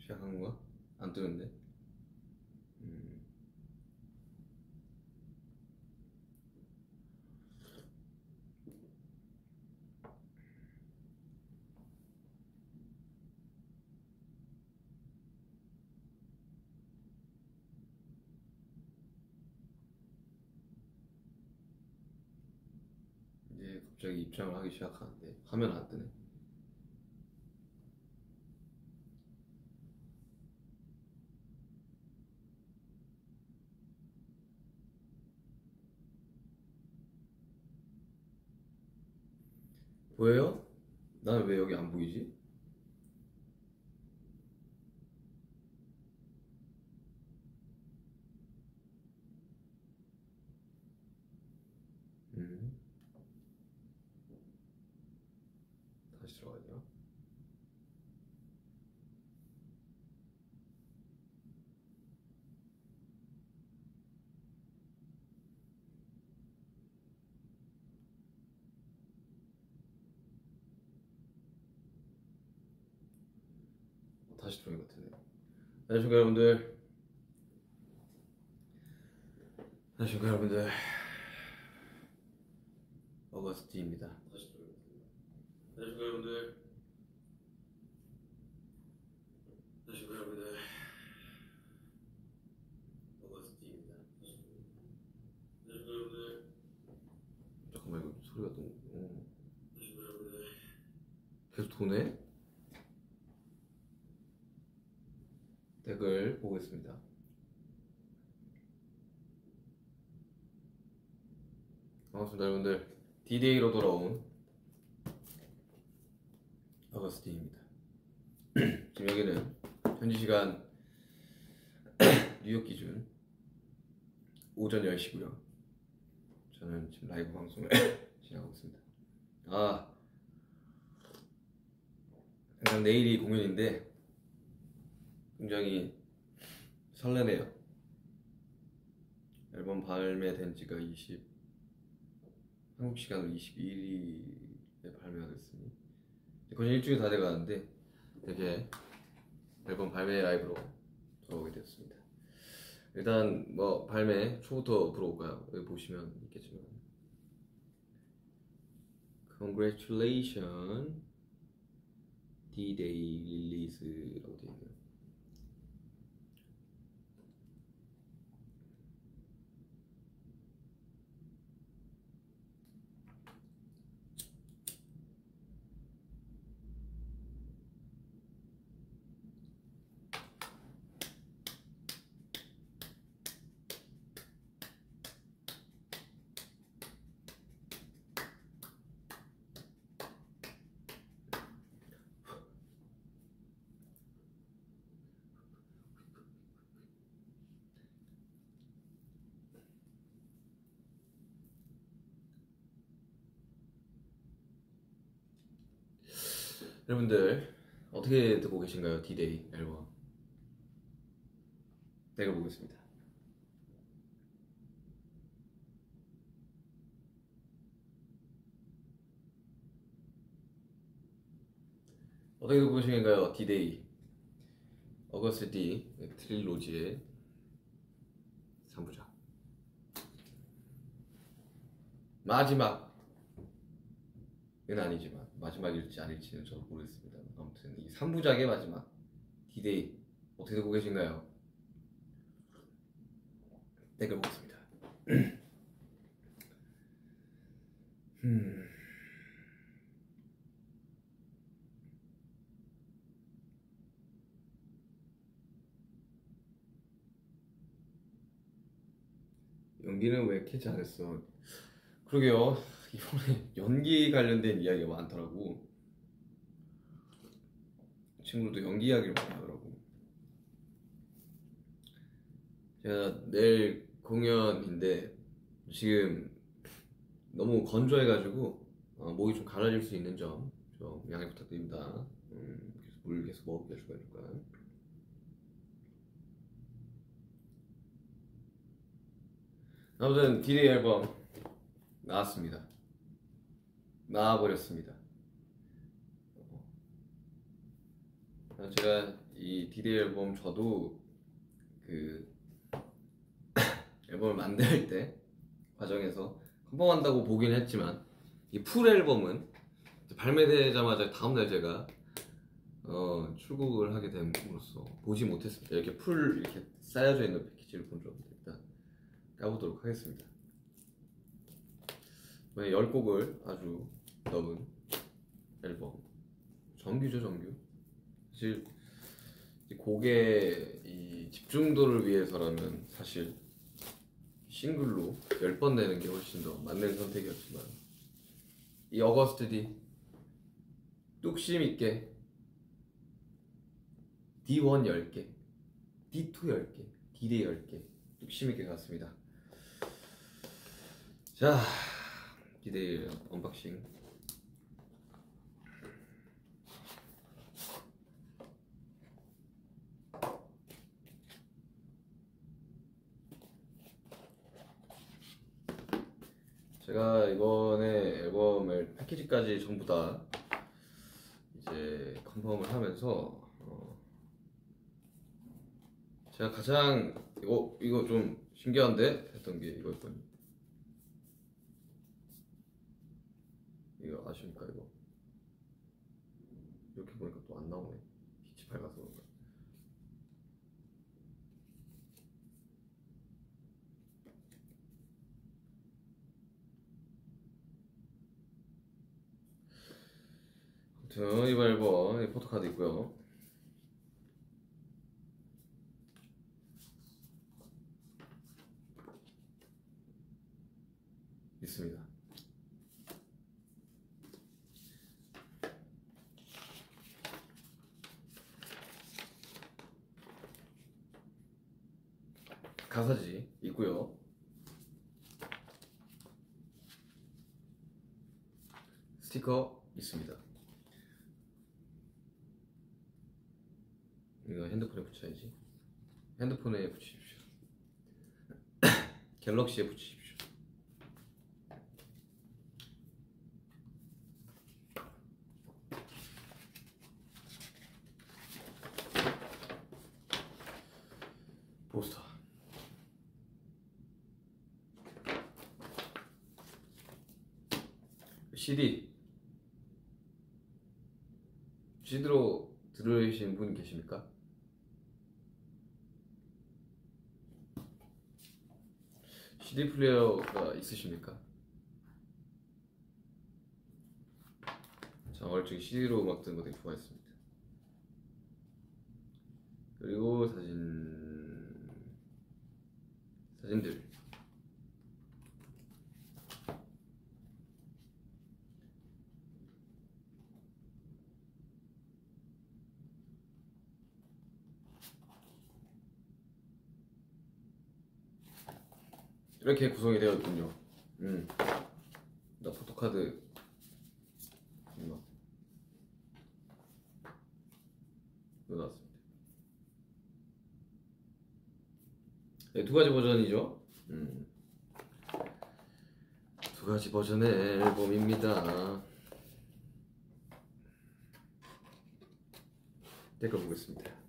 시작한 건가? 안 뜨는데. 이제 갑자기 입장을 하기 시작하는데 화면 안 뜨네. 보여요? 나는 왜 여기 안 보이지? 다시 들어가냐? 다시 들어온 것 같은데. 안녕하십니까 여러분들. 안녕하십니까 여러분들. 어거스티입니다. 다시 들어온 것 같은데. 안녕하십니까 여러분들. 안녕하십니까 여러분들. 어거스티입니다. 안녕하십니까 여러분들. 잠깐만 이거 소리가 너무. 안녕하십니까 여러분들. 계속 도네? 댓글 보고 있습니다. 반갑습니다 여러분들. D-Day로 돌아온 어거스틴입니다. 지금 여기는 현지 시간 뉴욕 기준 오전 10시고요 저는 지금 라이브 방송을 진행하고 있습니다. 당장 내일이 공연인데 굉장히 설레네요. 앨범 발매된 지가 한국 시간으로 22일에 발매가 됐으니 거의 일주일 다 돼가는데 이렇게 앨범 발매 라이브로 돌아오게 되었습니다. 일단 뭐 발매 초부터 들어올까요? 여기 보시면 있겠지만 Congratulations D-Day 릴리즈라고 되어 있네요. 여러분들 어떻게 듣고 계신가요? D-Day 앨범 댓글 보겠습니다. 어떻게 듣고 계신가요? D-Day 어거스티 트릴로지의 3부작 마지막은 아니지만 마지막일지 아닐지는 저도 모르겠습니다. 아무튼 이 3부작의 마지막 D-Day 어떻게 듣고 계신가요? 댓글 보겠습니다. 연기는 왜 캐치 안 했어? 그러게요. 이번에 연기 관련된 이야기가 많더라고. 친구들도 연기 이야기를 많이 하더라고. 제가 내일 공연인데 지금 너무 건조해가지고 목이 좀 갈라질 수 있는 점 좀 양해 부탁드립니다. 물 계속 먹을게요. 주가니까. 아무튼 D-Day 앨범 나왔습니다. 나와버렸습니다. 제가 이 D-Day 앨범 저도 그 앨범을 만들 때 과정에서 컴펌한다고 보긴 했지만 이 풀 앨범은 발매되자마자 다음날 제가 출국을 하게 됨으로써 보지 못했습니다. 이렇게 풀 이렇게 쌓여져 있는 패키지를 본 줄 알았는데 일단 까보도록 하겠습니다. 이번에 10곡을 아주 넣은 앨범, 정규죠. 정규. 사실 이 곡의 이 집중도를 위해서라면 사실 싱글로 10번 내는 게 훨씬 더 맞는 선택이었지만 이 어거스트 D 뚝심 있게 D1 10개, D2 10개, D-Day 10개 뚝심 있게 갔습니다. 자, D-Day 언박싱. 제가 이번에 앨범을 패키지까지 전부 다 이제 컨펌을 하면서 제가 가장 이거 좀 신기한데 했던 게 이거였거든요. 이거 아십니까? 이거 이렇게 보니까 또 안 나오네. 빛이 밝아서 그런가. 아무튼 이번 앨범 포토카드 있고요. 있습니다. 가사지 있고요. 스티커 있습니다. 이거 핸드폰에 붙여야지. 핸드폰에 붙이십시오. 갤럭시에 붙이십시오. 포스터. CD로 들으신 분 계십니까? CD 플레이어가 있으십니까? 저 어릴 적에 CD로 음악 듣는 거 되게 좋아했습니다. 그리고 사진들. 이렇게 구성이 되어 있군요. 나 포토카드 이거 나왔습니다. 네, 두 가지 버전이죠. 두 가지 버전의 앨범입니다. 댓글 보겠습니다.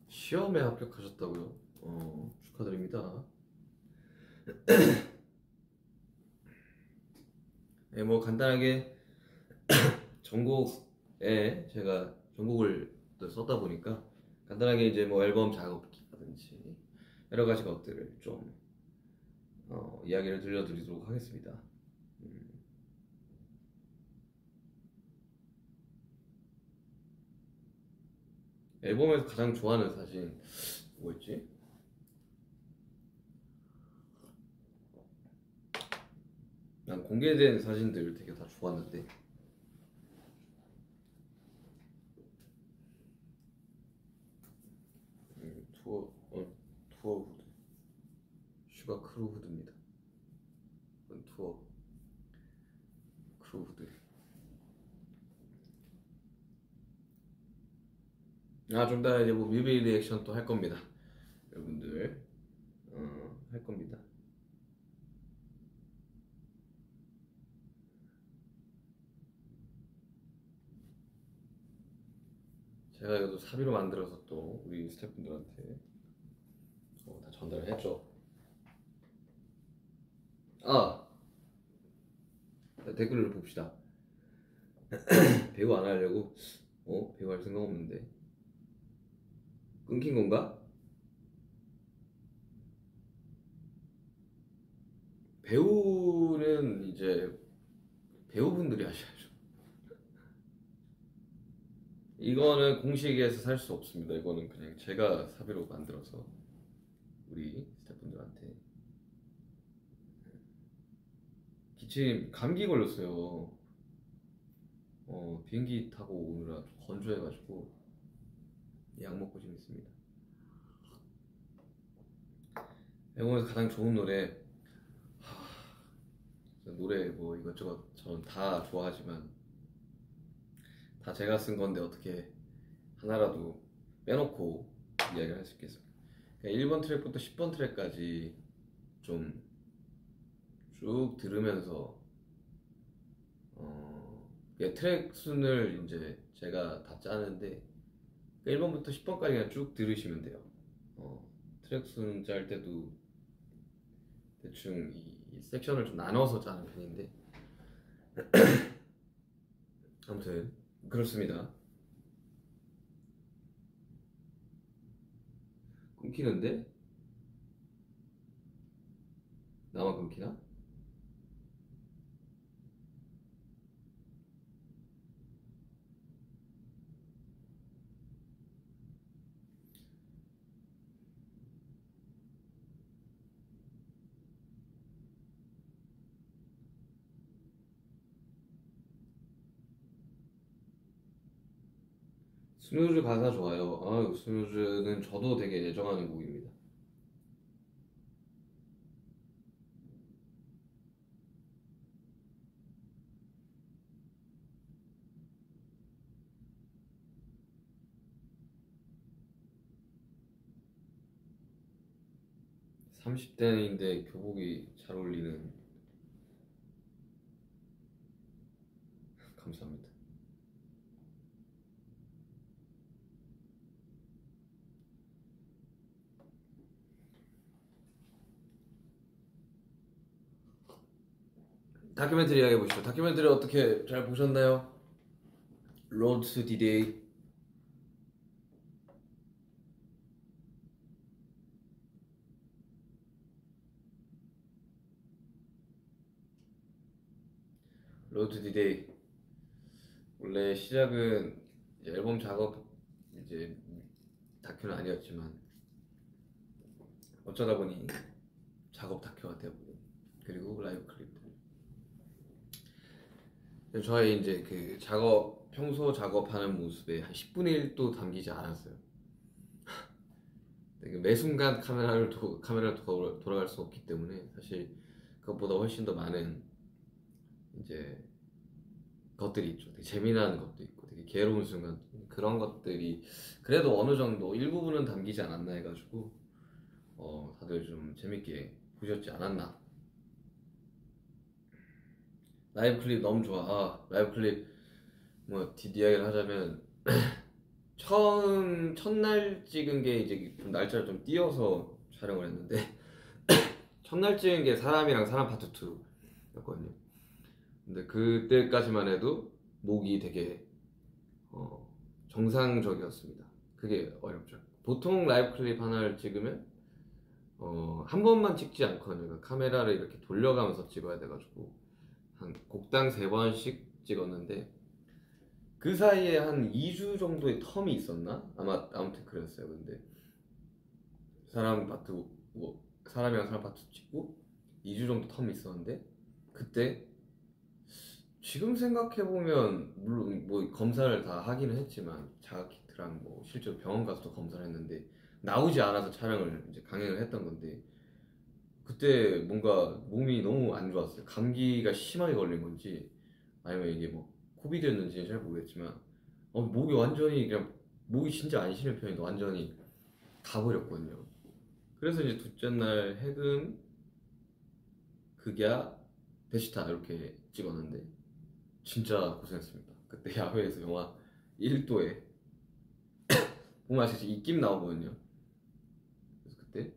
시험에 합격하셨다고요? 축하드립니다. 네, 뭐 간단하게 전곡에 제가 전곡을 썼다 보니까 간단하게 이제 뭐 앨범 작업이라든지 여러 가지 것들을 좀 이야기를 들려드리도록 하겠습니다. 앨범에서 가장 좋아하는 사진 뭐였지? 난 공개된 사진들 되게 다 좋았는데 투어 후드 슈가 크루 후드입니다. 이건 투어 크루 후드. 좀 이따 이제 뭐 뮤비 리액션 또 할 겁니다. 여러분들 할 겁니다. 제가 이것도 사비로 만들어서 또 우리 스태프분들한테 다 전달을 했죠. 아, 댓글을 봅시다. 배우 안 하려고? 배우 할 생각 없는데. 끊긴 건가? 배우는 이제 배우분들이 하셔야죠. 이거는 공식에서 살 수 없습니다. 이거는 그냥 제가 사비로 만들어서 우리 스태프분들한테. 기침 감기 걸렸어요. 비행기 타고 오느라 좀 건조해가지고 약 먹고 지금 있습니다. 영화에서 가장 좋은 노래, 노래 뭐 이것저것 저는 다 좋아하지만 다 제가 쓴 건데 어떻게 하나라도 빼놓고 이야기를 할 수 있겠습니까? 1번 트랙부터 10번 트랙까지 좀 쭉 들으면서 트랙 순을 이제 제가 다 짜는데 1번부터 10번까지 그냥 쭉 들으시면 돼요. 트랙 순 짤 때도 대충 이 섹션을 좀 나눠서 짜는 편인데 아무튼 그렇습니다. 끊기는데? 나만 끊기나? 스누즈 가사 좋아요. 스누즈는 저도 되게 애정하는 곡입니다. 삼십 대인데 교복이 잘 어울리는. 감사합니다. 다큐멘터리 이야기해 보시죠. 다큐멘터리 어떻게 잘 보셨나요? Road to D-Day. Road to D-Day. 원래 시작은 이제 앨범 작업 이제 다큐는 아니었지만 어쩌다 보니 작업 다큐가 되어버린, 그리고 라이브 클립들. 저의 이제 그 작업, 평소 작업하는 모습에 한 10분의 1도 담기지 않았어요. 매 순간 카메라를 돌아갈 수 없기 때문에 사실 그것보다 훨씬 더 많은 이제 것들이 있죠. 되게 재미난 것도 있고 되게 괴로운 순간, 그런 것들이 그래도 어느 정도 일부분은 담기지 않았나 해가지고 다들 좀 재밌게 보셨지 않았나. 라이브 클립 너무 좋아. 라이브 클립 뭐 이야기를 하자면 첫날 찍은 게 이제 좀 날짜를 좀 띄어서 촬영을 했는데 첫날 찍은 게 사람이랑 사람 파트 2였거든요. 근데 그때까지만 해도 목이 되게 정상적이었습니다. 그게 어렵죠. 보통 라이브 클립 하나를 찍으면 한 번만 찍지 않거든요. 그러니까 카메라를 이렇게 돌려가면서 찍어야 돼가지고 한 곡당 3번씩 찍었는데 그 사이에 한 2주 정도의 텀이 있었나? 아무튼 그랬어요. 근데 사람이랑 사람 파트 찍고 2주 정도 텀이 있었는데 그때 지금 생각해보면 물론 뭐 검사를 다 하기는 했지만 자가키트랑 뭐 실제로 병원 가서도 검사를 했는데 나오지 않아서 촬영을 이제 강행을 했던 건데 그때 뭔가 몸이 너무 안 좋았어요. 감기가 심하게 걸린 건지 아니면 이게 뭐 코비드였는지는 잘 모르겠지만 목이 완전히 그냥 목이 진짜 안 쉬는 편인데 완전히 가버렸거든요. 그래서 이제 둘째 날 해금, 극야, 데시타 이렇게 찍었는데 진짜 고생했습니다. 그때 야외에서 영하 1도에 보면 아시겠지 입김 나오거든요. 그래서 그때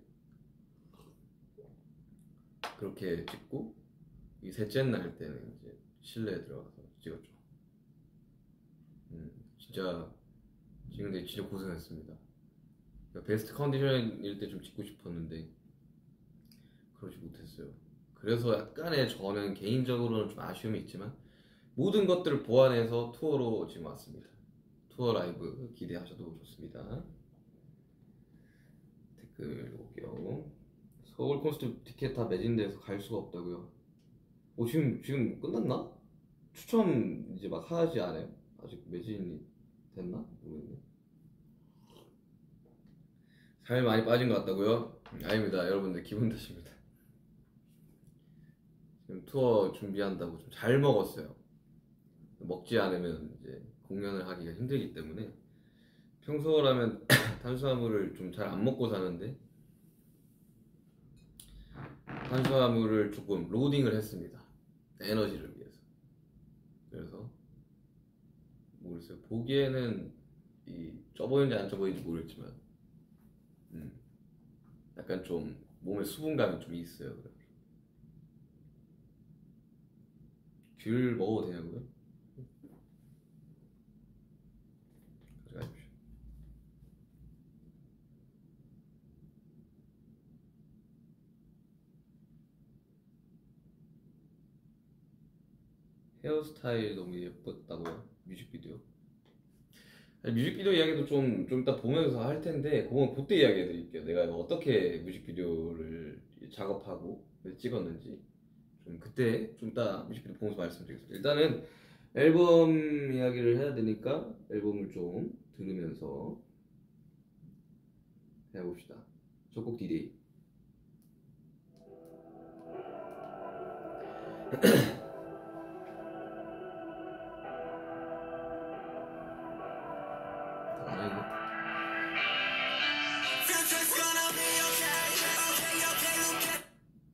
그렇게 찍고 이 셋째 날 때는 이제 실내에 들어가서 찍었죠. 진짜 찍는데 진짜 고생했습니다. 그러니까 베스트 컨디션일 때 좀 찍고 싶었는데 그러지 못했어요. 그래서 약간의 저는 개인적으로는 좀 아쉬움이 있지만 모든 것들을 보완해서 투어로 지금 왔습니다. 투어 라이브 기대하셔도 좋습니다. 댓글 읽어볼게요. 서울 콘서트 티켓 다 매진돼서 갈 수가 없다고요. 지금 끝났나? 추첨 이제 막 하지 않아요? 아직 매진이 됐나? 모르겠네. 살 많이 빠진 것 같다고요? 아닙니다. 여러분들 기분 탓입니다. 지금 투어 준비한다고 좀 잘 먹었어요. 먹지 않으면 이제 공연을 하기가 힘들기 때문에 평소라면 탄수화물을 좀 잘 안 먹고 사는데 탄수화물을 조금 로딩을 했습니다. 에너지를 위해서. 그래서 모르겠어요. 보기에는 쪄 보이는지 안 쪄 보이는지 모르겠지만 약간 좀 몸에 수분감이 좀 있어요. 귤 먹어도 되냐고요? 가져가십시오. 헤어스타일 너무 예뻤다고요? 뮤직비디오? 뮤직비디오 이야기도 좀 이따 보면서 할 텐데 그때 이야기해 드릴게요. 내가 어떻게 뮤직비디오를 작업하고 찍었는지 좀 그때 좀 이따 뮤직비디오 보면서 말씀드리겠습니다. 일단은 앨범 이야기를 해야 되니까 앨범을 좀 들으면서 해봅시다. 첫 곡 디데이.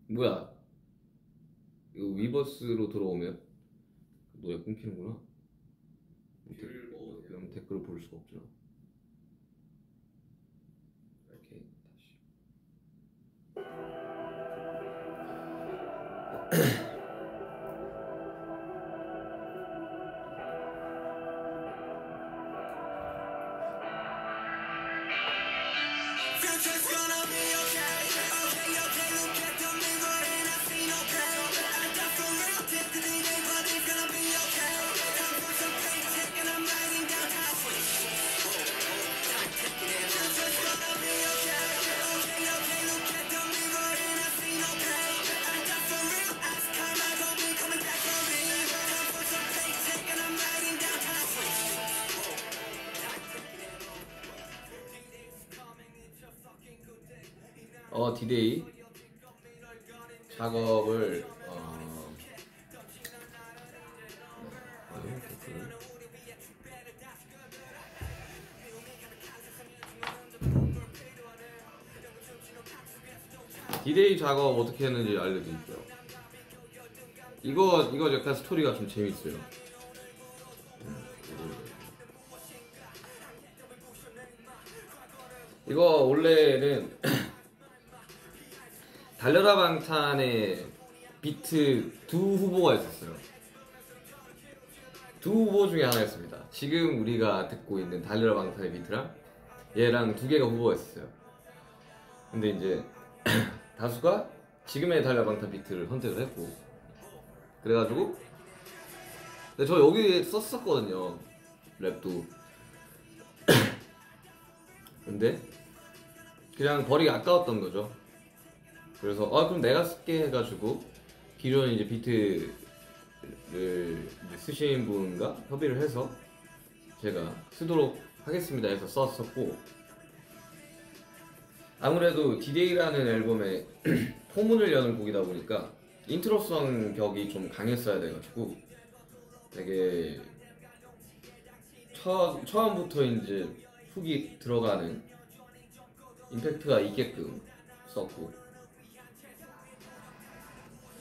뭐야? 이거 위버스로 들어오면 노래 끊기는구나. 그럼 댓글을 볼 수가 없잖아. 이렇게 다시. 디데이 작업을 디데이 작업 어떻게 했는지 알려드릴게요. 이거 약간 스토리가 좀 재밌어요. 이거 원래는 달려라 방탄의 비트 두 후보가 있었어요. 두 후보 중에 하나였습니다. 지금 우리가 듣고 있는 달려라 방탄의 비트랑 얘랑 두 개가 후보가 있었어요. 근데 이제 다수가 지금의 달려라 방탄 비트를 선택을 했고, 그래가지고 근데 저 여기에 썼었거든요, 랩도. 근데 그냥 버리기 아까웠던 거죠. 그래서 그럼 내가 쓸게 해가지고 기존 이제 비트를 이제 쓰신 분과 협의를 해서 제가 쓰도록 하겠습니다 해서 썼었고, 아무래도 디데이라는 앨범의 포문을 여는 곡이다 보니까 인트로성 격이 좀 강했어야 돼가지고 되게 처음부터 이제 훅이 들어가는 임팩트가 있게끔 썼고,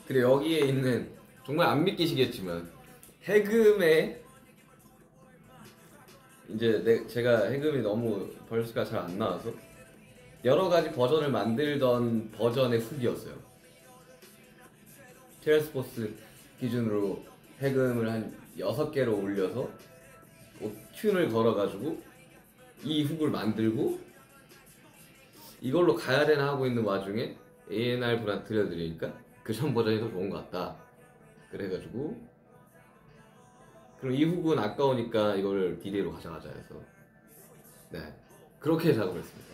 그리고 여기에 있는 정말 안 믿기시겠지만 해금의 이제 제가 해금이 너무 벌스가 잘 안 나와서 여러 가지 버전을 만들던 버전의 후기였어요. 테일스포스 기준으로 해금을 한 6개로 올려서 튠을 걸어가지고 이 훅을 만들고 이걸로 가야 되나 하고 있는 와중에 A&R 분한테 들려드리니까 그 전 버전이 더 좋은 것 같다. 그래가지고 그럼 이 훅은 아까우니까 이걸 DD로 가져가자 해서 네 그렇게 작업을 했습니다.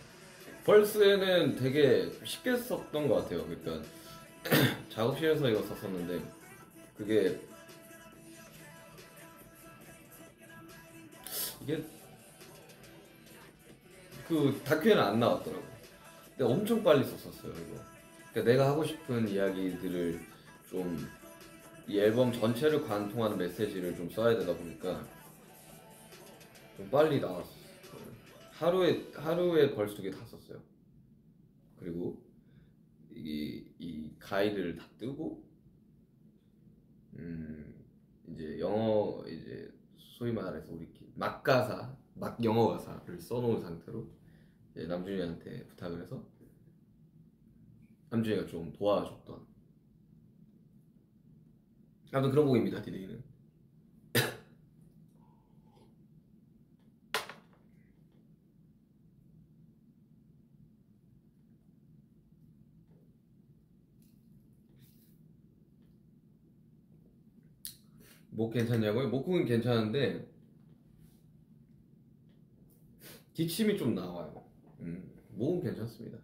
벌스에는 되게 쉽게 썼던 것 같아요. 그러니까 작업실에서 이거 썼었는데 그게 이게 그 다큐에는 안 나왔더라고. 근데 엄청 빨리 썼었어요 이거. 그러니까 내가 하고 싶은 이야기들을 좀 이 앨범 전체를 관통하는 메시지를 좀 써야 되다 보니까 좀 빨리 나왔어. 하루에 벌써 2개 다 썼어요. 그리고 이 가이드를 다 뜨고 이제 영어 이제 소위 말해서 우리끼리 막 영어 가사를 써놓은 상태로 이제 남준이한테 부탁을 해서 남준이가 좀 도와줬던 아무튼 그런 곡입니다. 디데이는 목 괜찮냐고요? 목은 괜찮은데 기침이 좀 나와요. 목은 괜찮습니다.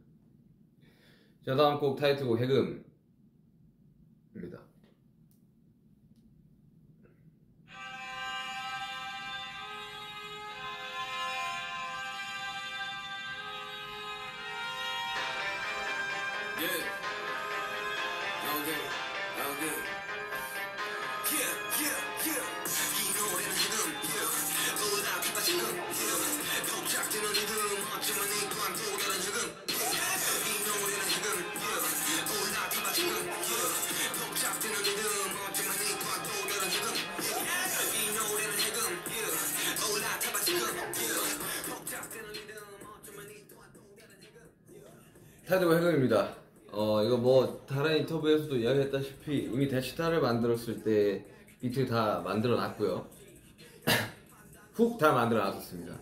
자, 다음 곡 타이틀곡 해금입니다. 타이틀곡 해금입니다. 이거 뭐 다른 인터뷰에서도 이야기했다시피 이미 대치타를 만들었을 때 비트 다 만들어 놨고요. 훅 다 만들어 놨었습니다.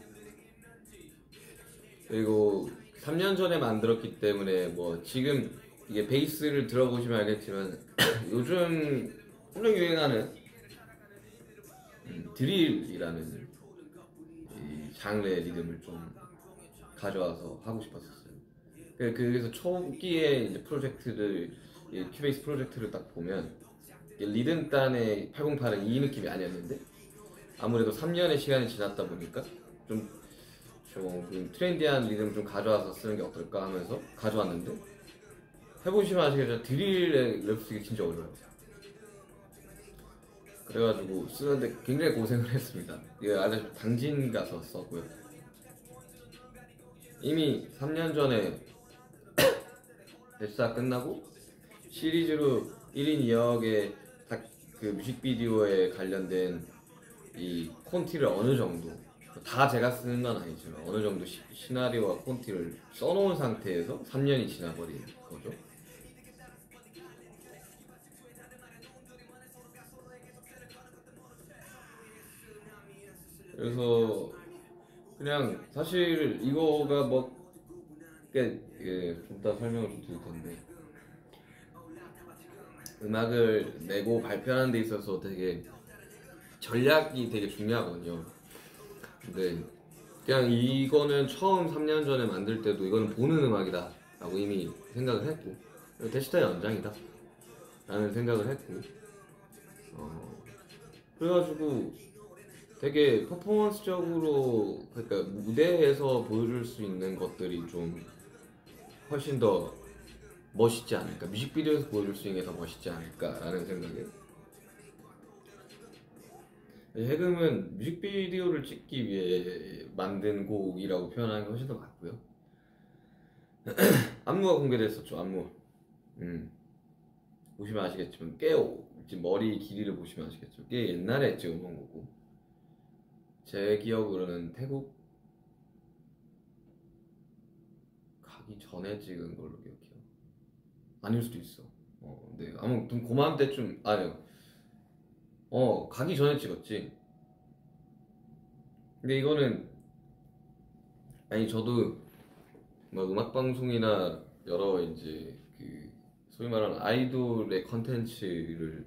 그리고 3년 전에 만들었기 때문에 뭐 지금 이게 베이스를 들어보시면 알겠지만 요즘 엄청 유행하는 드릴이라는 이 장르의 리듬을 좀 가져와서 하고 싶었었어요. 그래서 초기에 이제 프로젝트를 큐베이스 프로젝트를 딱 보면 리듬 단의 808은 이 느낌이 아니었는데 아무래도 3년의 시간이 지났다 보니까 좀 트렌디한 리듬을 좀 가져와서 쓰는 게 어떨까 하면서 가져왔는데 해보시면 아시겠지만 드릴의 랩 쓰기 진짜 어려워요. 그래가지고 쓰는데 굉장히 고생을 했습니다. 이거 알다시피 당진 가서 썼고요. 이미 3년 전에 대사 끝나고 시리즈로 1인 2역의 그 뮤직비디오에 관련된 이 콘티를 어느 정도 다 제가 쓰는 건 아니지만 어느 정도 시나리오와 콘티를 써놓은 상태에서 3년이 지나버린 거죠. 그래서 그냥 사실 이거가 뭐 이게 좀 이따 설명을 좀 드릴 텐데 음악을 내고 발표하는 데 있어서 되게 전략이 되게 중요하거든요. 근데 그냥 이거는 처음 3년 전에 만들 때도 이거는 보는 음악이다 라고 이미 생각을 했고 대시타의 연장이다 라는 생각을 했고 그래가지고 되게 퍼포먼스적으로 그러니까 무대에서 보여줄 수 있는 것들이 좀 훨씬 더 멋있지 않을까, 뮤직비디오에서 보여줄 수 있는 게 더 멋있지 않을까 라는 생각에 해금은 뮤직비디오를 찍기 위해 만든 곡이라고 표현하는 게 훨씬 더 맞고요. 안무가 공개됐었죠. 안무 보시면 아시겠지만 지금 머리 길이를 보시면 아시겠죠. 꽤 옛날에 찍어놓은 거고 제 기억으로는 태국 가기 전에 찍은 걸로 기억해요. 아닐 수도 있어. 네, 아무튼 고맘때쯤 아니요. 가기 전에 찍었지. 근데 이거는 아니 저도 뭐 음악 방송이나 여러 이제 그 소위 말하는 아이돌의 컨텐츠를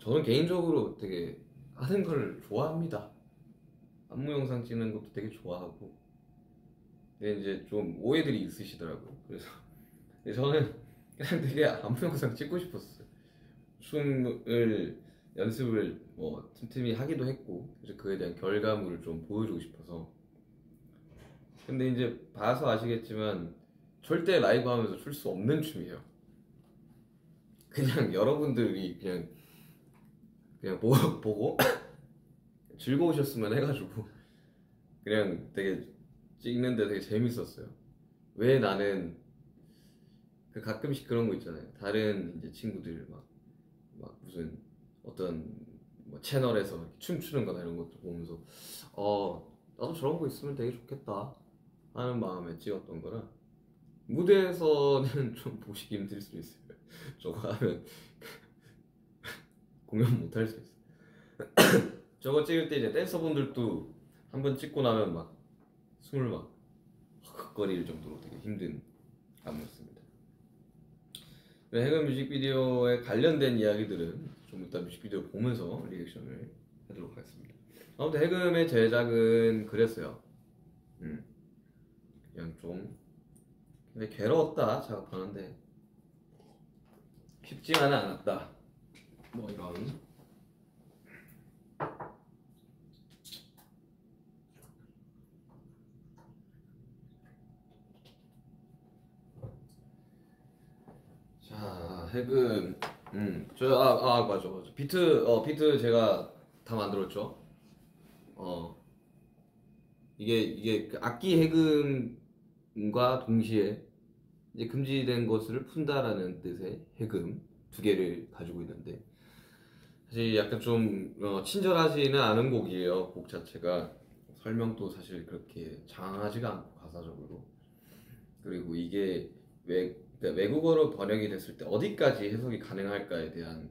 저는 개인적으로 되게 하는 걸 좋아합니다. 안무 영상 찍는 것도 되게 좋아하고. 근데 이제 좀 오해들이 있으시더라고요. 그래서 근데 저는 그냥 되게 안무 영상 찍고 싶었어요. 춤을 연습을 뭐 틈틈이 하기도 했고, 그래서 그에 대한 결과물을 좀 보여주고 싶어서. 근데 이제 봐서 아시겠지만 절대 라이브 하면서 출 수 없는 춤이에요. 그냥 여러분들이 그냥 보고 즐거우셨으면 해가지고 그냥 되게 찍는데 되게 재밌었어요. 왜 나는 그 가끔씩 그런 거 있잖아요. 다른 이제 친구들 막 무슨 어떤 뭐 채널에서 이렇게 춤추는 거나 이런 것도 보면서 나도 저런 거 있으면 되게 좋겠다 하는 마음에 찍었던 거라, 무대에서는 좀 보시기 힘들 수도 있어요. 저거 하면 공연 못 할 수 있어요. 저거 찍을 때 이제 댄서분들도 한번 찍고 나면 막 숨을 막 헉헉거릴 정도로 되게 힘든 안무였습니다. 해금 뮤직비디오에 관련된 이야기들은 좀 이따 뮤직비디오 보면서 리액션을 하도록 하겠습니다. 아무튼 해금의 제작은 그랬어요. 그냥 좀 근데 괴로웠다 작업하는데 쉽지만은 않았다, 뭐 이런. 자, 해금 맞아 비트 제가 다 만들었죠. 이게 그 악기 해금과 동시에 이제 금지된 것을 푼다라는 뜻의 해금 두 개를 가지고 있는데, 사실 약간 좀 친절하지는 않은 곡이에요. 곡 자체가 설명도 사실 그렇게 장하지가 않고 가사적으로. 그리고 이게 그러니까 외국어로 번역이 됐을 때 어디까지 해석이 가능할까에 대한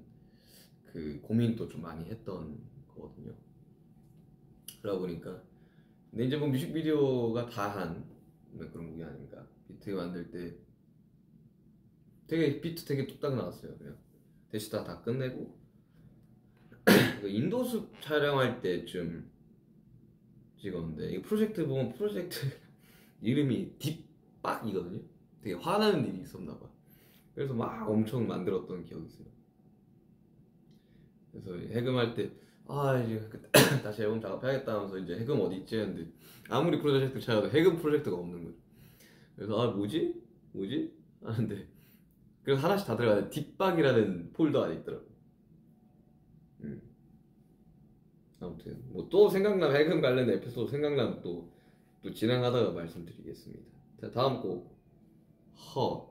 그 고민도 좀 많이 했던 거거든요. 그러다 보니까 근데 이제 뭐 뮤직비디오가 다한 그런 곡이 아닌가. 비트 만들 때 되게 비트 되게 뚝딱 나왔어요. 그냥 대시다 다 끝내고 인도숲 촬영할 때쯤 찍었는데, 이 프로젝트 보면 프로젝트 이름이 딥박이거든요. 되게 화나는 일이 있었나봐. 그래서 막 엄청 만들었던 기억이 있어요. 그래서 해금할 때 이제 다시 앨범 작업해야겠다 하면서 이제 해금 어디 있지 했는데 아무리 프로젝트 찾아도 해금 프로젝트가 없는 거죠. 그래서 뭐지 하는데 그래서 하나씩 다 들어가는데 딥박이라는 폴더 안에 있더라고. 아무튼 뭐 또 생각나면 해금 관련 에피소드 생각나면 또 진행하다가 말씀드리겠습니다. 자, 다음 곡 허.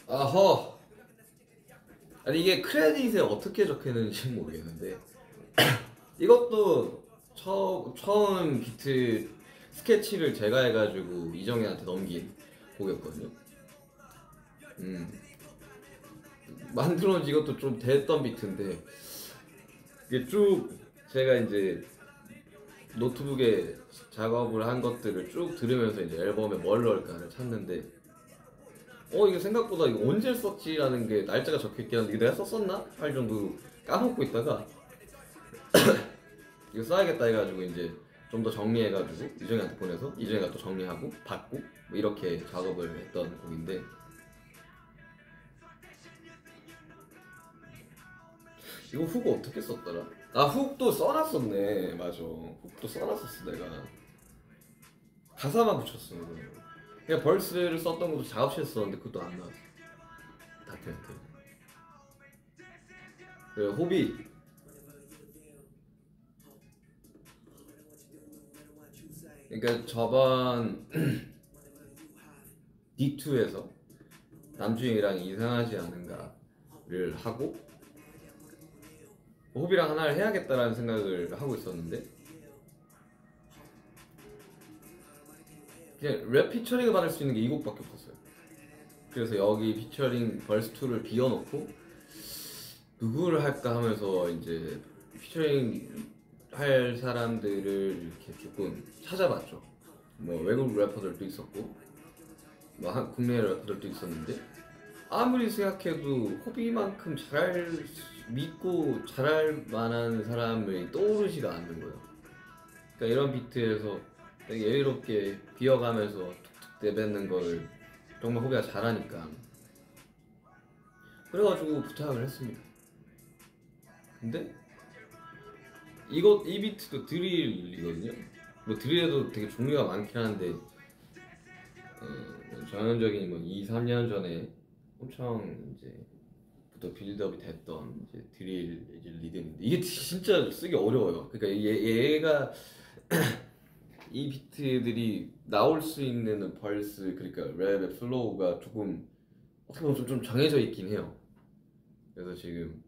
아허. 아니 이게 크레딧에 어떻게 적혀있는지 모르겠는데 이것도 처음 비트 스케치를 제가 해가지고 이정현한테 넘긴 곡이었거든요. 만들어진 이것도 좀 됐던 비트인데 이게 쭉 제가 이제 노트북에 작업을 한 것들을 쭉 들으면서 이제 앨범에 뭘 넣을까를 찾는데 이게 생각보다 이거 언제 썼지라는 게 날짜가 적혀있긴 한데 이거 내가 썼었나? 할 정도로 까먹고 있다가 이거 써야겠다 해가지고 이제 좀 더 정리해가지고 이정이한테 보내서 이정이가 또 정리하고 받고 뭐 이렇게 작업을 했던 곡인데, 이거 훅 어떻게 썼더라? 아, 훅도 써놨었네. 맞아, 훅도 써놨었어. 내가 가사만 붙였어. 그냥 벌스를 썼던 것도 작업실에서 썼는데 그것도 안 나왔어. 다큐멘터리. 그래, 호비 그러니까 저번 D2에서 남주영이랑 이상하지 않은가를 하고 호비랑 하나를 해야겠다라는 생각을 하고 있었는데, 그냥 랩 피처링을 받을 수 있는 게 이 곡밖에 없었어요. 그래서 여기 피처링 벌스2를 비워놓고 누구를 할까 하면서 이제 피처링 할 사람들을 이렇게 조금 찾아봤죠. 뭐 외국 래퍼들도 있었고 뭐 국내 래퍼들도 있었는데, 아무리 생각해도 호비만큼 믿고 잘할 만한 사람이 떠오르지가 않는 거예요. 그러니까 이런 비트에서 되게 여유롭게 비어가면서 툭툭 내뱉는 걸 정말 호비가 잘하니까, 그래가지고 부탁을 했습니다. 근데 이 비트도 드릴이거든요. 뭐 드릴에도 되게 종류가 많긴 한데 전형적인 뭐 2, 3년 전에 엄청 이제 부터 빌드업이 됐던 이제 드릴 이제 리듬인데, 이게 진짜 쓰기 어려워요. 그러니까 얘가 이 비트들이 나올 수 있는 벌스, 그러니까 랩의 플로우가 조금 어떻게 보면 좀 정해져 있긴 해요. 그래서 지금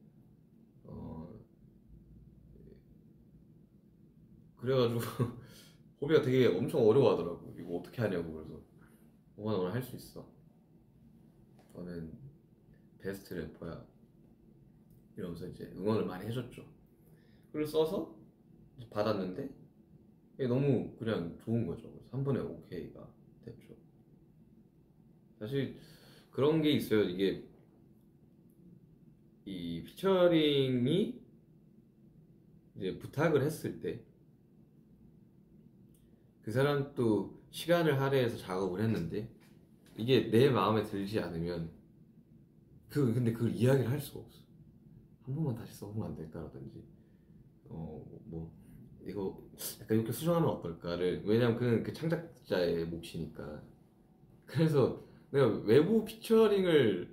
그래가지고 호비가 되게 엄청 어려워하더라고. 이거 어떻게 하냐고. 그래서 오늘 할 수 있어. 너는 베스트 래퍼야. 이러면서 이제 응원을 많이 해줬죠. 그걸 써서 받았는데 이게 너무 그냥 좋은 거죠. 그래서 한 번에 오케이가 됐죠. 사실 그런 게 있어요. 이게 이 피처링이 이제 부탁을 했을 때 그 사람도 시간을 할애해서 작업을 했는데 이게 내 마음에 들지 않으면 근데 그걸 이야기를 할 수가 없어. 한 번만 다시 써보면 안 될까라든지 뭐 이거 약간 이렇게 수정하면 어떨까를, 왜냐면 그는 그 창작자의 몫이니까. 그래서 내가 외부 피처링을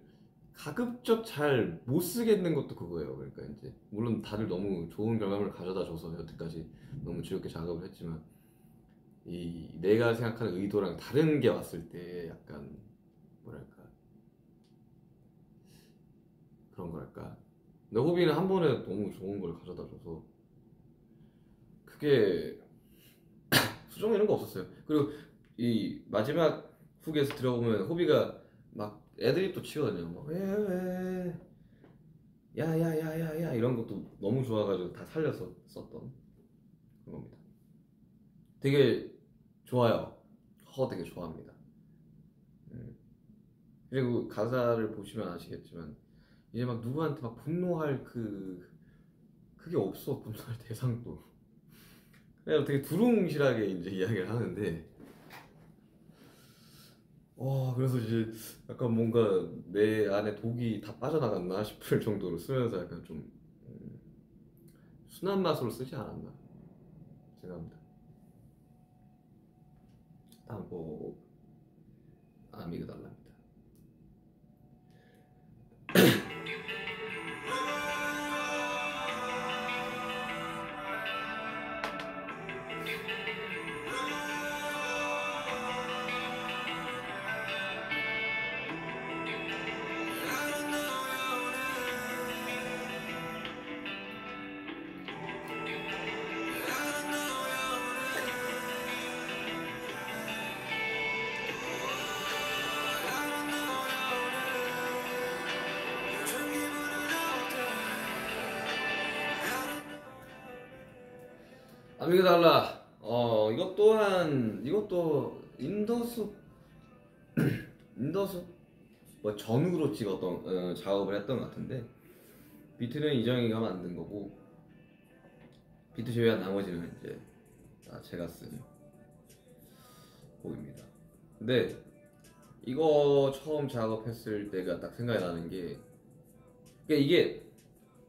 가급적 잘 못 쓰겠는 것도 그거예요. 그러니까 이제 물론 다들 너무 좋은 결과물을 가져다 줘서 여태까지 너무 즐겁게 작업을 했지만, 이 내가 생각하는 의도랑 다른 게 왔을 때 약간 뭐랄까 그런 거랄까. 근데 호비는 한 번에 너무 좋은 걸 가져다 줘서 그게 수정 이런 거 없었어요. 그리고 이 마지막 훅에서 들어보면 호비가 막 애드립도 치거든요. 막 왜 야야야야야 이런 것도 너무 좋아가지고 다 살려서 썼던 그런 겁니다. 되게 좋아요. 되게 좋아합니다. 그리고 가사를 보시면 아시겠지만 이제 막 누구한테 막 분노할 그게 없어. 분노할 대상도. 그냥 되게 두루뭉실하게 이제 이야기를 하는데, 그래서 이제 약간 뭔가 내 안에 독이 다 빠져나갔나 싶을 정도로 쓰면서 약간 좀 순한 맛으로 쓰지 않았나 생각합니다. 다음 곡 아미그달라입니다. 아미그달라. 이것도 인더숲 뭐 전후로 찍었던 작업을 했던 것 같은데, 비트는 이정희가 만든 거고 비트 제외한 나머지는 이제 다 제가 쓴 곡입니다. 근데 이거 처음 작업했을 때가 딱 생각이 나는 게, 그러니까 이게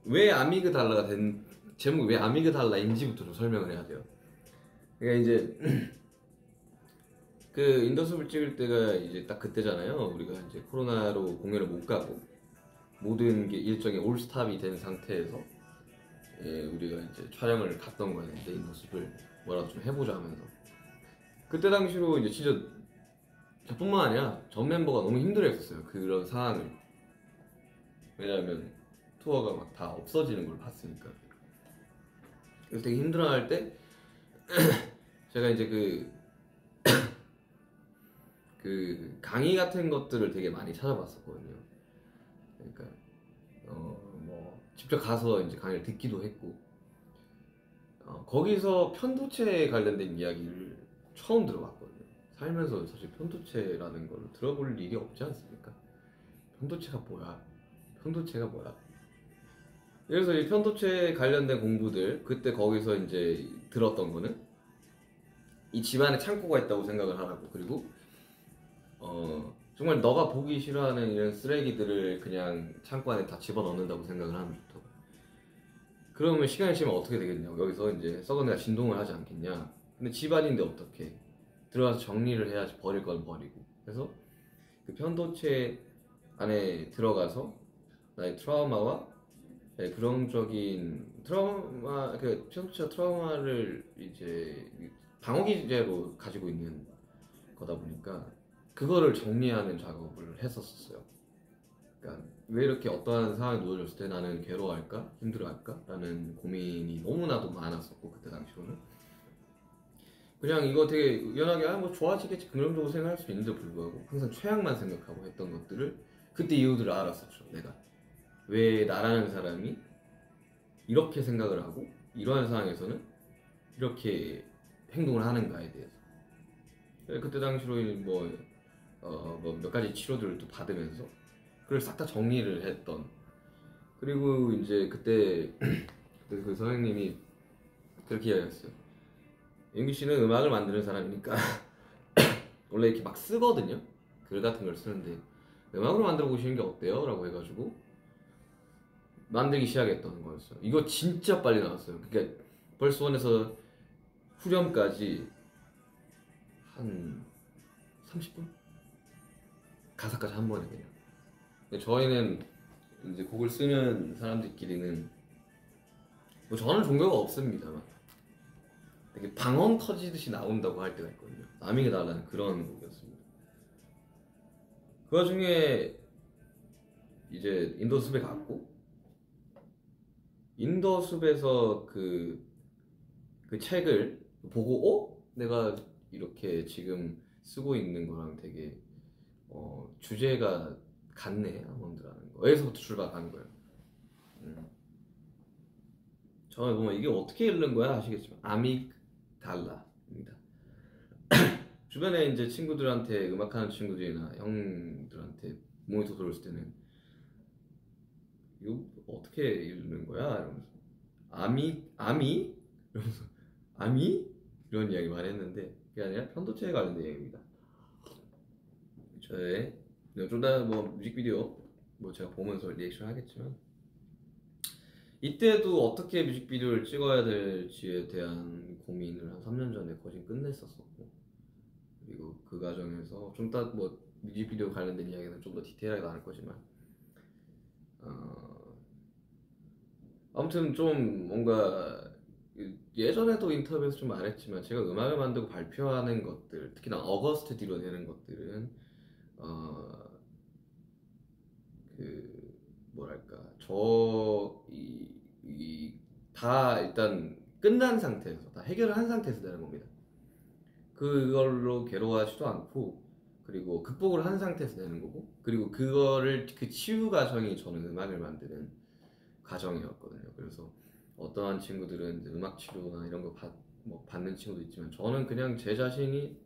왜 아미그달라가 된, 제목이 왜 아미그달라인지부터 좀 설명을 해야 돼요. 그러니까 이제 그 인더숲을 찍을 때가 이제 딱 그때잖아요. 우리가 이제 코로나로 공연을 못 가고 모든 게 일정이 올스탑이 된 상태에서 우리가 이제 촬영을 갔던 거였는데, 인더숲을 뭐라도 좀 해보자 하면서 그때 당시로 이제 진짜 저뿐만 아니라 전 멤버가 너무 힘들어했었어요. 그런 상황을. 왜냐하면 투어가 막 다 없어지는 걸 봤으니까. 그래서 되게 힘들어할 때 제가 이제 그 강의 같은 것들을 되게 많이 찾아봤었거든요. 그러니까 뭐 직접 가서 이제 강의를 듣기도 했고, 거기서 편도체에 관련된 이야기를 처음 들어봤거든요. 살면서 사실 편도체라는 걸 들어볼 일이 없지 않습니까? 편도체가 뭐야? 편도체가 뭐야? 그래서 이 편도체 관련된 공부들, 그때 거기서 이제 들었던 거는 이 집안에 창고가 있다고 생각을 하라고, 그리고 정말 너가 보기 싫어하는 이런 쓰레기들을 그냥 창고 안에 다 집어넣는다고 생각을 하면 좋다고. 그러면 시간이 지나면 어떻게 되겠냐고. 여기서 이제 썩은 애가 진동을 하지 않겠냐. 근데 집안인데 어떻게 들어가서 정리를 해야지, 버릴 건 버리고. 그래서 그 편도체 안에 들어가서 나의 트라우마와 부정적인 트라우마, 그 편도체 트라우마를 이제 방어 기제로 가지고 있는 거다 보니까 그거를 정리하는 작업을 했었어요. 그러니까 왜 이렇게 어떠한 상황에 놓여졌을 때 나는 괴로워할까? 힘들어할까? 라는 고민이 너무나도 많았었고, 그때 당시로는 그냥 이거 되게 우연하게 뭐 좋아지겠지 긍정적으로 생각할 수 있는데 불구하고 항상 최악만 생각하고 했던 것들을, 그때 이유들을 알았었죠. 내가 왜 나라는 사람이 이렇게 생각을 하고 이러한 상황에서는 이렇게 행동을 하는가에 대해서. 그때 당시로 뭐 몇 가지 치료들을 또 받으면서 그걸 싹 다 정리를 했던. 그리고 이제 그때 그 선생님이 그렇게 이야기했어요. 윤기 씨는 음악을 만드는 사람이니까 원래 이렇게 막 쓰거든요. 글 같은 걸 쓰는데 음악으로 만들어 보시는 게 어때요? 라고 해가지고 만들기 시작했던 거였어요. 이거 진짜 빨리 나왔어요. 그러니까 벌스 1에서 후렴까지 한 30분? 가사까지 한 번에 그냥. 근데 저희는 이제 곡을 쓰는 사람들끼리는 뭐 저는 종교가 없습니다만 되게 방언 터지듯이 나온다고 할 때가 있거든요. 남에게 달라는 그런 곡이었습니다. 그 와중에 이제 인도숲에 갔고, 인도숲에서 그 책을 보고 내가 이렇게 지금 쓰고 있는 거랑 되게 주제가 같네, 아몬드라는 거에서부터 출발하는 거예요. 처음에 보면 이게 어떻게 읽는 거야 하시겠지만 아믹달라입니다. 주변에 이제 친구들한테, 음악하는 친구들이나 형들한테 모니터 들었을 때는 이거 어떻게 읽는 거야? 이러면서 아미? 이러면서 아미? 이런 이야기 많이 했는데 그게 아니라 편도체에 관련된 이야기입니다. 저의 좀 더 뭐 뮤직비디오 뭐 제가 보면서 리액션 하겠지만, 이때도 어떻게 뮤직비디오를 찍어야 될지에 대한 고민을 한 3년 전에 거진 끝냈었었고, 그리고 그 과정에서 좀 더 뭐 뮤직비디오 관련된 이야기는 좀 더 디테일하게 나눌 거지만, 아무튼 좀 뭔가 예전에도 인터뷰에서 좀 말했지만 제가 음악을 만들고 발표하는 것들, 특히나 어거스트 뒤로 내는 것들은 그 뭐랄까 다 일단 끝난 상태에서, 다 해결을 한 상태에서 내는 겁니다. 그걸로 괴로워하지도 않고, 그리고 극복을 한 상태에서 내는 거고, 그리고 그거를 그 치유 과정이 저는 음악을 만드는 과정이었거든요. 그래서 어떠한 친구들은 음악 치료나 이런 거 받는 친구도 있지만, 저는 그냥 제 자신이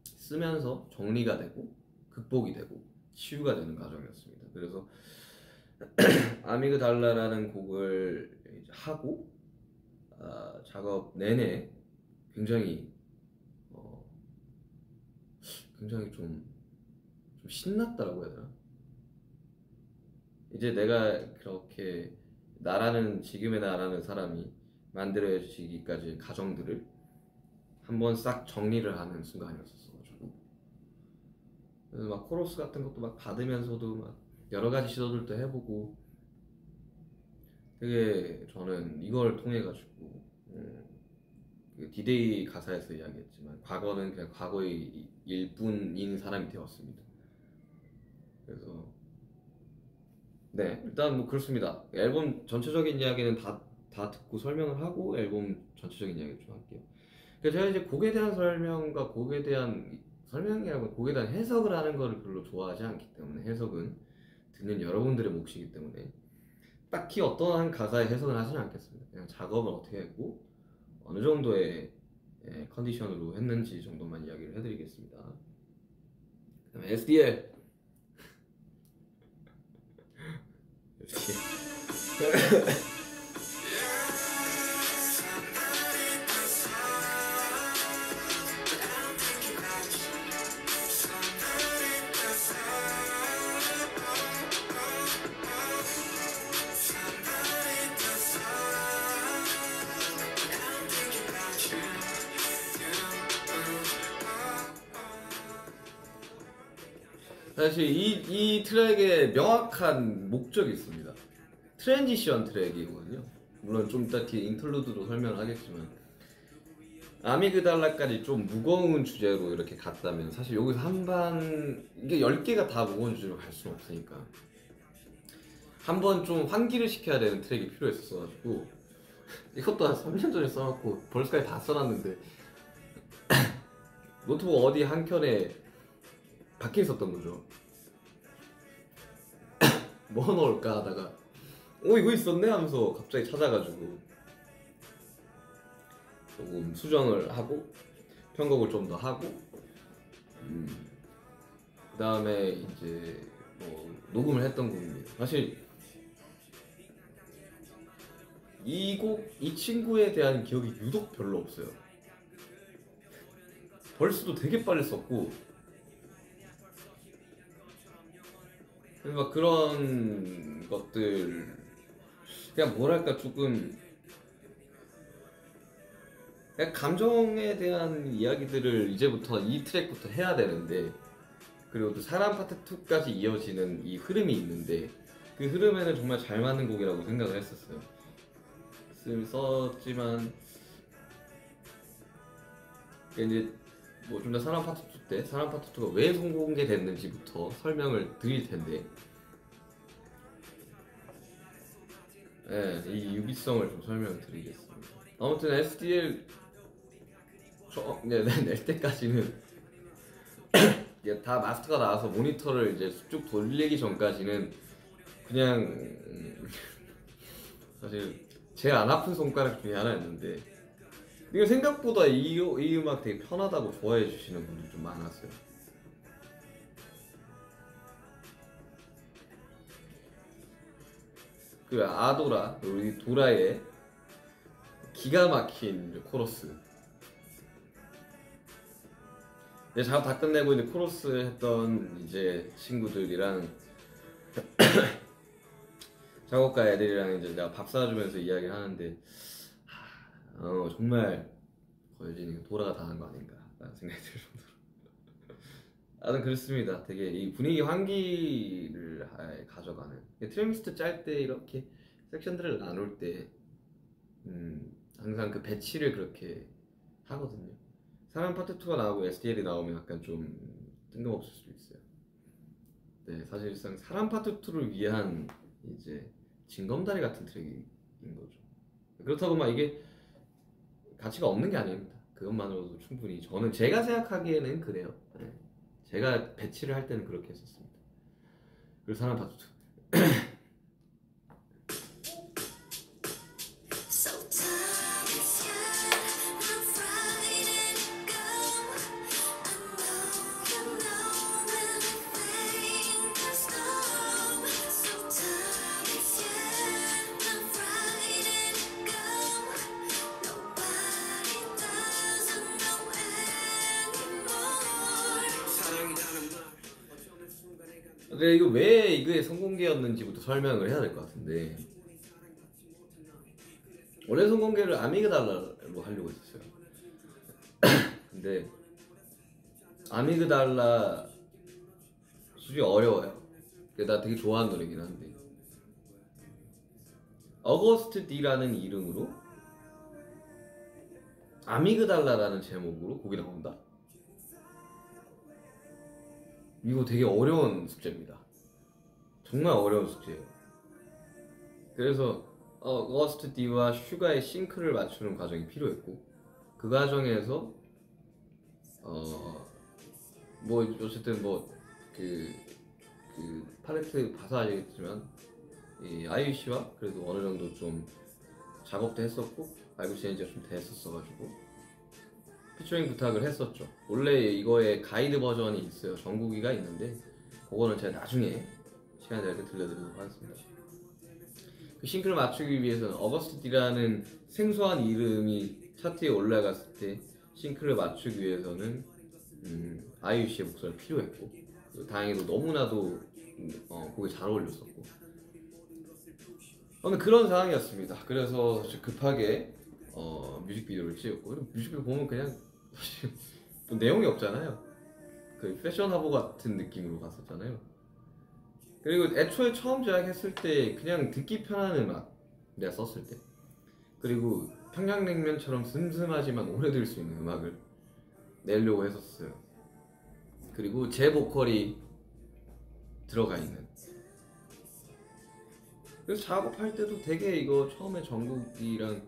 쓰면서 정리가 되고 극복이 되고 치유가 되는 과정이었습니다. 그래서 아미그달라라는 곡을 하고 작업 내내 굉장히 굉장히 좀 신났다라고 해야 되나? 이제 내가 그렇게 지금의 나라는 사람이 만들어지기까지 과정들을 한번 싹 정리를 하는 순간이었었어가지고, 그래서 막 코러스 같은 것도 막 받으면서도 막 여러 가지 시도들도 해보고, 되게 저는 이걸 통해 가지고 그 디데이 가사에서 이야기했지만 과거는 그냥 과거의 일뿐인 사람이 되었습니다. 그래서 네, 일단 뭐 그렇습니다. 앨범 전체적인 이야기는 다 듣고 설명을 하고 앨범 전체적인 이야기를 좀 할게요. 그래서 제가 이제 곡에 대한 설명과 곡에 대한 설명이라고 곡에 대한 해석을 하는 거를 별로 좋아하지 않기 때문에, 해석은 듣는 여러분들의 몫이기 때문에 딱히 어떠한 가사의 해석을 하지는 않겠습니다. 그냥 작업을 어떻게 했고 어느 정도의 컨디션으로 했는지 정도만 이야기를 해드리겠습니다. 그다음에 SDL 사실 이 트랙에 명확한 목적이 있습니다. 트랜지션 트랙이거든요. 물론 좀 이따 뒤에 인터루드로 설명을 하겠지만, 아미그달라까지 좀 무거운 주제로 이렇게 갔다면 사실 여기서 이게 10개가 다 무거운 주제로 갈 수는 없으니까 한 번 좀 환기를 시켜야 되는 트랙이 필요했었어가지고, 이것도 한 3년 전에 써놨고 벌써까지 다 써놨는데 노트북 어디 한 켠에 박혀 있었던 거죠. 뭐 넣을까 하다가 이거 있었네 하면서 갑자기 찾아가지고 조금 수정을 하고 편곡을 좀 더 하고, 그 다음에 이제 뭐 녹음을 했던 곡입니다. 사실 이 친구에 대한 기억이 유독 별로 없어요. 벌스도 되게 빨리 썼고, 그래서 막 그런 것들, 그냥 뭐랄까 조금 그냥 감정에 대한 이야기들을 이제부터 이 트랙부터 해야 되는데, 그리고 또 사람 파트 2까지 이어지는 이 흐름이 있는데 그 흐름에는 정말 잘 맞는 곡이라고 생각을 했었어요. 썼지만 이제 뭐 좀 더 사람 파트 2 때 사람 파트 2가 왜 공개됐는지부터 설명을 드릴 텐데, 이 유기성을 좀 설명을 드리겠습니다. 아무튼 SDL 낼 때까지는 이게 다 마스터가 나와서 모니터를 이제 쭉 돌리기 전까지는 그냥 사실 제일 안 아픈 손가락 중에 하나였는데, 이거 생각보다 이 음악 되게 편하다고 좋아해 주시는 분들이 좀 많았어요. 그 아도라, 우리 도라의 기가 막힌 코러스. 작업 다 끝내고 이제 코러스 했던 이제 친구들이랑 작곡가 애들이랑 이제 내가 밥 사주면서 이야기를 하는데, 정말 거유진이 도라가 당한 거 아닌가 라는 생각이 들 정도로 나는 그렇습니다. 되게 이 분위기 환기를 가져가는, 트랙리스트 짤 때 이렇게 섹션들을 나눌 때 항상 그 배치를 그렇게 하거든요. 사람 파트 2가 나오고 SDL이 나오면 약간 좀 뜬금없을 수도 있어요. 네, 사실상 사람 파트 2를 위한 이제 징검다리 같은 트랙인 거죠. 그렇다고 막 이게 가치가 없는 게 아닙니다. 그것만으로도 충분히 제가 생각하기에는 그래요. 네. 제가 배치를 할 때는 그렇게 했었습니다. 그리고 사람 파트 2. 근데 이거 왜 이게 선공개였는지부터 설명을 해야 될 것 같은데, 원래 선공개를 아미그달라로 하려고 했었어요. 근데 아미그달라 솔직히 어려워요. 나 되게 좋아하는 노래긴 한데, 어거스트 D라는 이름으로 아미그달라라는 제목으로 곡이 나온다? 이거 되게 어려운 숙제입니다. 정말 어려운 숙제예요. 그래서 어거스트 D와 슈가의 싱크를 맞추는 과정이 필요했고, 그 과정에서 뭐 어쨌든 뭐 그 팔레트 봐서 알겠지만 이 아이유 씨와 그래도 어느 정도 좀 작업도 했었고 알고 지낸 지가 좀 됐었어가지고 피처링 부탁을 했었죠. 원래 이거의 가이드 버전이 있어요. 전국이가 있는데 그거는 제가 나중에 시간 될 때 들려드리도록 하겠습니다. 그 싱크를 맞추기 위해서는 어거스트 D라는 생소한 이름이 차트에 올라갔을 때 싱크를 맞추기 위해서는 아이유 씨의 목소리가 필요했고, 다행히도 너무나도 곡에 잘 어울렸었고, 그런 상황이었습니다. 그래서 급하게 뮤직비디오를 찍었고, 뮤직비디오 보면 그냥 사실 뭐 내용이 없잖아요. 그 패션 화보 같은 느낌으로 갔었잖아요. 그리고 애초에 처음 제작했을 때 그냥 듣기 편한 음악, 내가 썼을 때, 그리고 평양냉면처럼 슴슴하지만 오래 들을 수 있는 음악을 내려고 했었어요. 그리고 제 보컬이 들어가 있는. 그래서 작업할 때도 되게 이거 처음에 정국이랑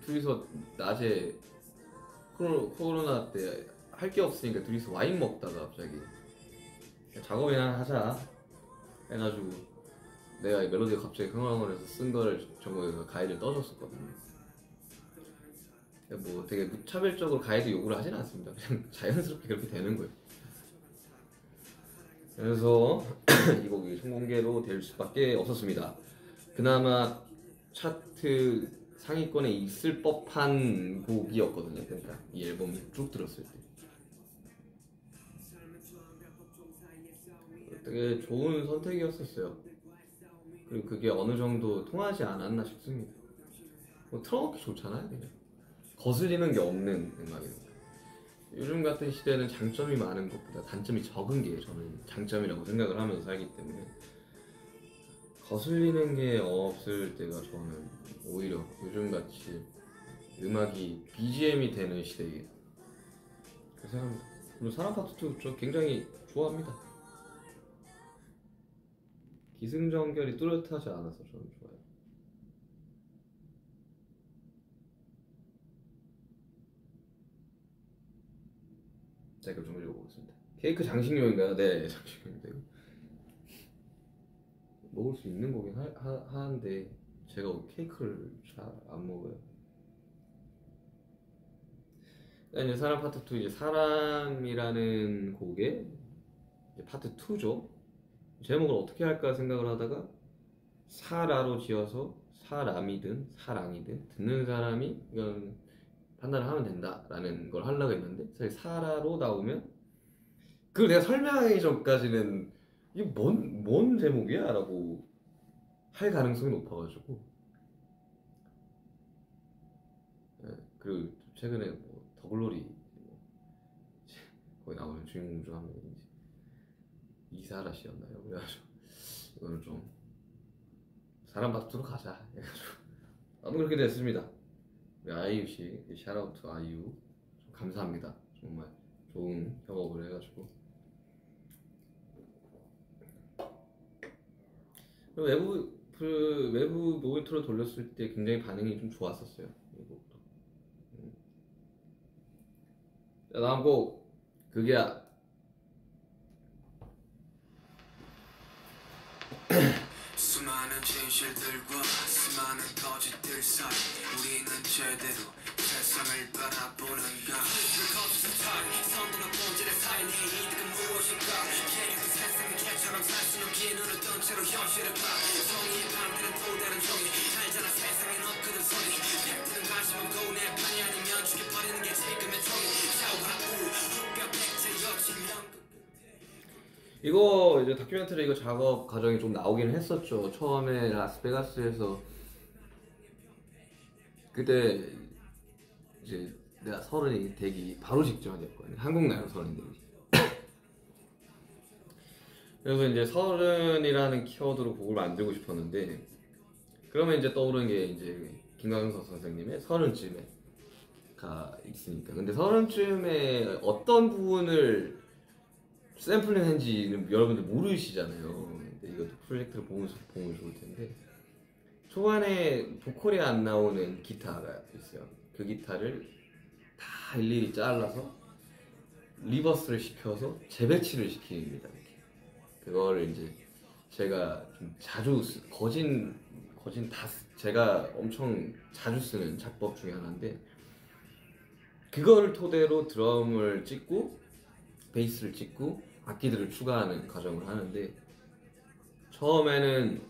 둘이서 낮에 코로나 때 할 게 없으니까 둘이서 와인 먹다가 갑자기 작업이나 하자 해가지고 내가 이 멜로디가 갑자기 흥얼흥얼해서 쓴 거를 정국이가 가이드를 떠줬었거든요. 뭐 되게 무차별적으로 가이드 요구를 하진 않습니다. 그냥 자연스럽게 그렇게 되는 거예요. 그래서 이 곡이 선공개로 될 수밖에 없었습니다. 그나마 차트 상위권에 있을 법한 곡이었거든요. 그러니까 이 앨범을 쭉 들었을 때 되게 좋은 선택이었었어요. 그리고 그게 어느 정도 통하지 않았나 싶습니다. 뭐 틀어놓기 좋잖아요. 그냥 거슬리는 게 없는 음악이니까. 요즘 같은 시대는 장점이 많은 것보다 단점이 적은 게 저는 장점이라고 생각을 하면서 살기 때문에 거슬리는 게 없을 때가 저는 오히려 요즘같이 음악이 BGM이 되는 시대에 그렇게 생각합니다. 그리고 사랑 파트 2 저 굉장히 좋아합니다. 기승전결이 뚜렷하지 않아서 저는 좋아요. 자, 그럼 좀 읽어보겠습니다. 케이크 장식용인가요? 네, 장식용입니다. 먹을 수 있는 거긴 하는데 제가 케이크를 잘 안 먹어요. 이제 사랑 파트 2 이제 사랑이라는 곡의 이제 파트 2죠. 제목을 어떻게 할까 생각을 하다가 사라로 지어서 사람이든 사랑이든 듣는 사람이 이건 판단을 하면 된다라는 걸 하려고 했는데 사실 사라로 나오면 그걸 내가 설명하기 전까지는 이게 뭔 제목이야? 라고 할 가능성이 높아가지고 그리고 최근에 뭐 더글로리 거기 나오는 주인공 중 한 명이 이사라 씨였나요? 그래가지고 이거는 좀 사람 파트로 가자 해가지고 나도 그렇게 됐습니다. 우리 아이유 씨, 샤라우트 아이유 감사합니다. 정말 좋은 협업을 해가지고 외부 모니터로 돌렸을 때 굉장히 반응이 좀 좋았었어요. 이 곡도. 자, 다음 곡 그게야. 수많은 진실들과 수많은 거짓들 사이 우리는 제대로 세상을 바라보는가 성공한 본질의 사이에 이득은 무엇인가 계속 세상은 개처럼 살 수 없기에 눈을 뜬 채로 현실을 봐 종이의 밤들은 또 다른 종이 알잖아 세상엔 없거든 소리 냅두는 관심 없고 내 판이 아니면 죽여버리는 게 지금의 종이 좌우하고 흑뼈 백제 여친 연극 이거 이제 다큐멘터리 이거 작업 과정이 좀 나오긴 했었죠. 처음에 라스베가스에서 그때 이제 내가 서른이 되기 바로 직전이었거든요. 한국 나이로 서른이 되기. 그래서 이제 서른이라는 키워드로 곡을 만들고 싶었는데 그러면 이제 떠오르는 게 이제 김광석 선생님의 서른쯤에가 있으니까. 근데 서른쯤에 어떤 부분을 샘플링 한지는 여러분들 모르시잖아요. 근데 이것도 프로젝트를 보면 좋을 텐데 초반에 보컬이 안 나오는 기타가 있어요. 그 기타를 다 일일이 잘라서 리버스를 시켜서 재배치를 시킵니다. 이렇게. 그거를 이제 제가 좀 자주 거진 다 제가 엄청 자주 쓰는 작법 중에 하나인데 그거를 토대로 드럼을 찍고 베이스를 찍고 악기들을 추가하는 과정을 하는데 처음에는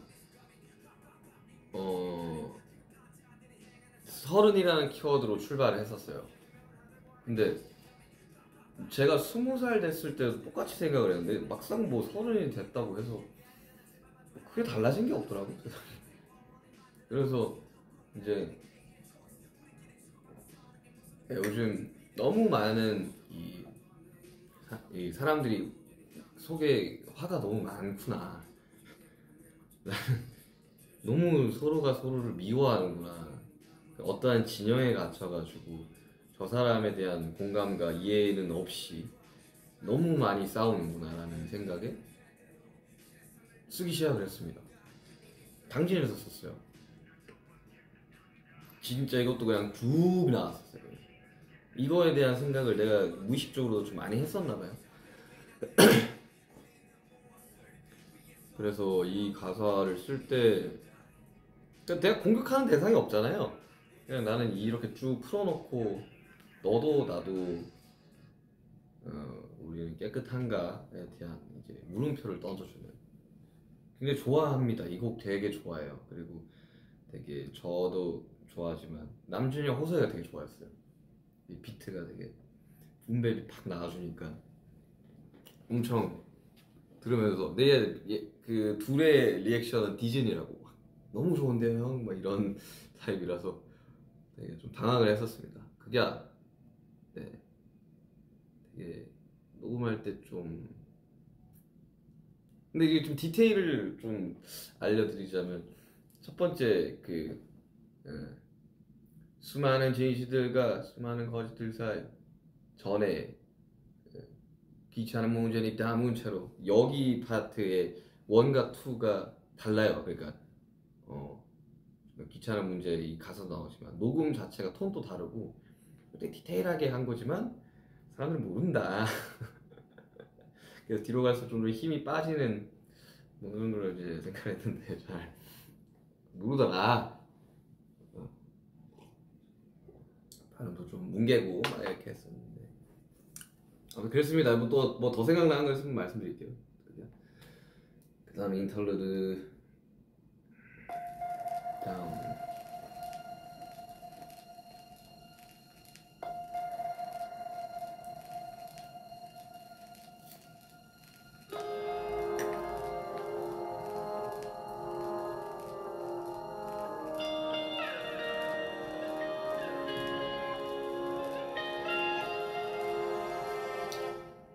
서른이라는 키워드로 출발을 했었어요. 근데 제가 20살 됐을 때도 똑같이 생각을 했는데 막상 뭐 서른이 됐다고 해서 크게 달라진 게 없더라고. 그래서 이제 요즘 너무 많은 이 사람들이 속에 화가 너무 많구나. 너무 서로가 서로를 미워하는구나. 어떠한 진영에 갇혀가지고 저 사람에 대한 공감과 이해는 없이 너무 많이 싸우는구나라는 생각에 쓰기 시작을 했습니다. 당진에서 썼어요. 진짜 이것도 그냥 쭉 나왔었어요. 이거에 대한 생각을 내가 무의식적으로 좀 많이 했었나 봐요. 그래서 이 가사를 쓸 때 내가 공격하는 대상이 없잖아요. 그냥 나는 이렇게 쭉 풀어놓고 너도 나도 우리는 깨끗한가에 대한 이제 물음표를 던져주는. 굉장히 좋아합니다. 이 곡 되게 좋아해요. 그리고 되게 저도 좋아하지만 남준이 호소이가 되게 좋아했어요. 이 비트가 되게 붐벨이 팍 나와주니까 엄청 들으면서 그 둘의 리액션은 디즈니라고 너무 좋은데요 형? 막 이런 타입이라서 되게 좀 당황을 했었습니다. 그게 네, 되게 녹음할 때 좀 근데 이게 좀 디테일을 좀 알려드리자면 첫 번째 수많은 진실들과 수많은 거짓들 사이 전에 귀찮은 문제니 다문체로 여기 파트의 1과 2가 달라요. 그러니까 귀찮은 문제 이 가사 나오지만 녹음 자체가 톤도 다르고 되게 디테일하게 한 거지만 사람들은 모른다. 그래서 뒤로 갈수록 좀 더 힘이 빠지는 뭐 그런 걸 이제 생각했는데 잘 모르더라. 발음도 좀 뭉개고 막 이렇게 했었는데 그랬습니다. 뭐 더 생각나는 거 있으면 말씀드릴게요. 그 다음에 인터루드 다음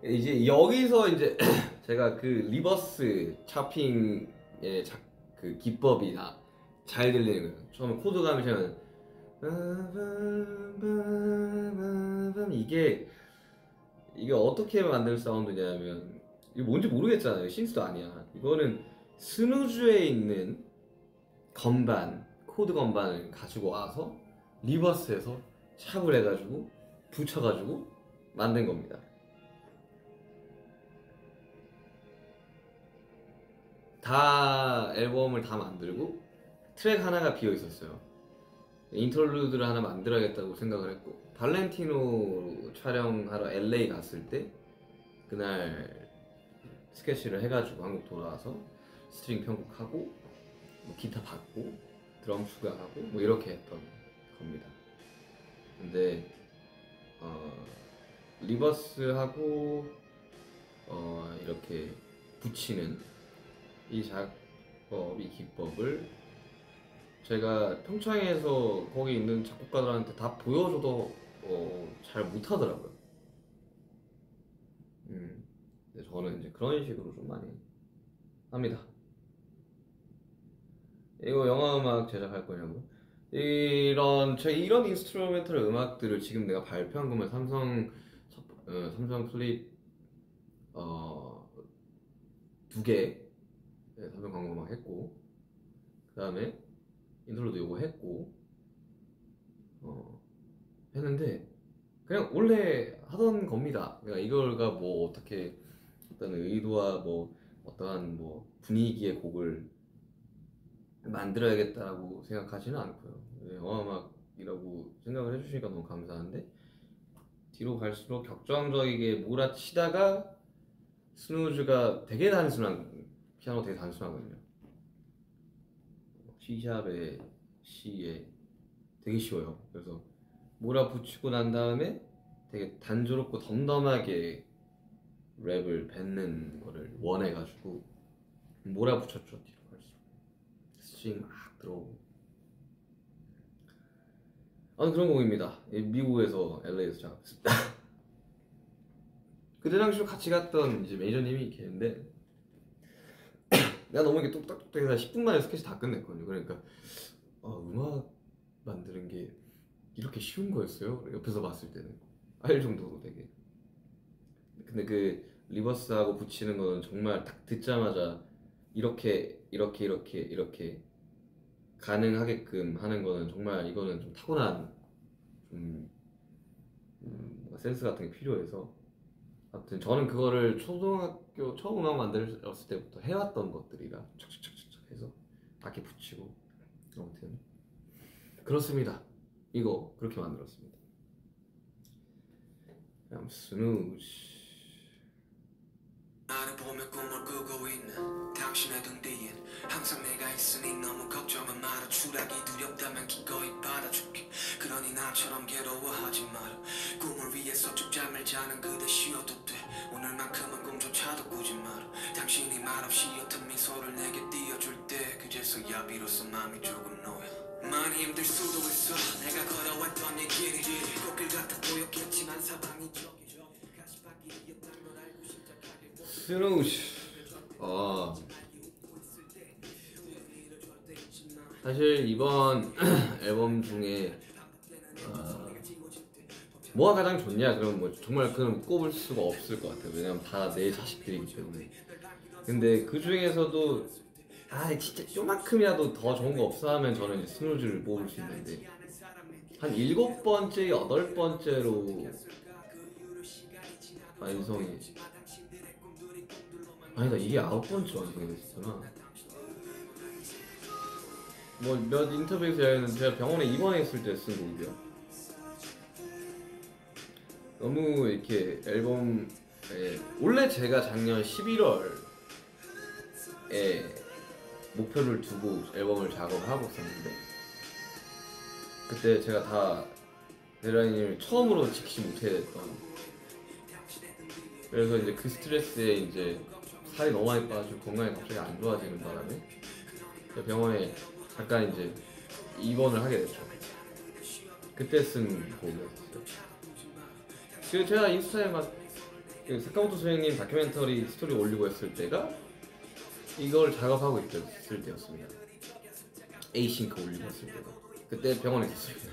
이제 여기서 이제 제가 그 리버스 차핑의 그 기법이 잘 들리는 거예요. 처음에 코드 감으시면 이게 어떻게 만들 사운드냐면 이게 뭔지 모르겠잖아요. 신스도 아니야. 이거는 스누즈에 있는 건반, 코드 건반을 가지고 와서 리버스에서 샵을 해가지고 붙여가지고 만든 겁니다. 다 앨범을 다 만들고 트랙 하나가 비어 있었어요. 인터루드를 하나 만들어야겠다고 생각을 했고 발렌티노 촬영하러 LA 갔을 때 그날 스케치를 해가지고 한국 돌아와서 스트링 편곡하고 뭐 기타 받고 드럼 추가하고 뭐 이렇게 했던 겁니다. 근데 리버스하고 이렇게 붙이는 이 작법, 이 기법을 제가 평창에서 거기 있는 작곡가들한테 다 보여줘도 잘 못하더라고요. 근데 저는 이제 그런 식으로 좀 많이 합니다. 이거 영화 음악 제작할 거냐고? 이런 인스트루멘털 음악들을 지금 내가 발표한 거면 삼성 클립 2개 삼성 광고 음악 했고, 그 다음에 인트로도 요거 했고 했는데 그냥 원래 하던 겁니다. 그러니까 이걸가 뭐 어떻게 어떤 의도와 뭐 어떠한 뭐 분위기의 곡을 만들어야겠다라고 생각하지는 않고요. 영화음악이라고 생각을 해주시니까 너무 감사한데, 뒤로 갈수록 격정적이게 몰아치다가 스누즈가 되게 단순한, 피아노 되게 단순하거든요. C샵의 C에 되게 쉬워요. 그래서 몰아붙이고 난 다음에 되게 단조롭고 덤덤하게 랩을 뱉는 거를 원해가지고 몰아붙였죠. 뒤로 갈수록 스트링 막 들어오고. 그런 곡입니다. 미국에서 LA에서 작업했습니다. 그때 당시로 같이 갔던 이제 매니저님이 계는데, 내가 너무 이렇게 뚝딱뚝딱해서 10분 만에 스케치 다 끝냈거든요. 그러니까 음악 만드는 게 이렇게 쉬운 거였어요? 옆에서 봤을 때는 알 정도로 되게. 근데 그 리버스하고 붙이는 거는 정말 딱 듣자마자 이렇게 가능하게끔 하는 거는 정말, 이거는 좀 타고난 뭔가 센스 같은 게 필요해서, 아무튼 저는 그거를 초등학교 처음 음악 만들었을 때부터 해왔던 것들이라 착착착착 해서 악기 붙이고, 아무튼 그렇습니다. 이거 그렇게 만들었습니다. 그냥 스누즈. 나를 보며 꿈을 꾸고 있는 당신의 등 뒤엔 항상 내가 있으니 너무 걱정은 마라. 추락이 두렵다면 기꺼이 받아줄게. 그러니 나처럼 괴로워하지 마라. 꿈을 위해서 쭉 잠을 자는 그대 쉬어도 돼. 오늘만큼은 꿈조차도 꾸지 마라. 당신이 말없이 옅은 미소를 내게 띄워줄 때 그제서야 비로소 마음이 조금 놓여. 많이 힘들 수도 있어. 내가 걸어왔던 이 길이 꽃길 같아 보였겠지만 사방이 저기 가시밭길이었단 걸 알고 시작하길. 스누즈. 사실 이번 앨범 중에 뭐가 가장 좋냐? 그럼 뭐 정말 그건 꼽을 수가 없을 것 같아요. 왜냐면 다 내 자식들이기 때문에. 근데 그 중에서도 진짜 요만큼이라도 더 좋은 거 없어 하면 저는 이제 스누즈를 뽑을 수 있는데, 한 7번째, 8번째로 완성이, 아니다, 이게 9번째 완성이 됐구나. 뭐 몇 인터뷰에서 이야기했는데 제가 병원에 입원했을 때 쓴 곡이고요. 너무 이렇게 앨범에, 원래 제가 작년 11월에 목표를 두고 앨범을 작업을 하고 있었는데, 그때 제가 다 데드라인을 처음으로 지키지 못했던, 그래서 이제 그 스트레스에 이제 살이 너무 많이 빠지고 건강이 갑자기 안 좋아지는 바람에 병원에 잠깐 이제 입원을 하게 됐죠. 그때 쓴 곡이었어요. 그 제가 인스타에 막 사카모토 선생님 다큐멘터리 스토리 올리고 했을 때가 이걸 작업하고 있을 때였습니다. 에이싱크 올리고 했을 때가. 그때 병원에 있었습니다.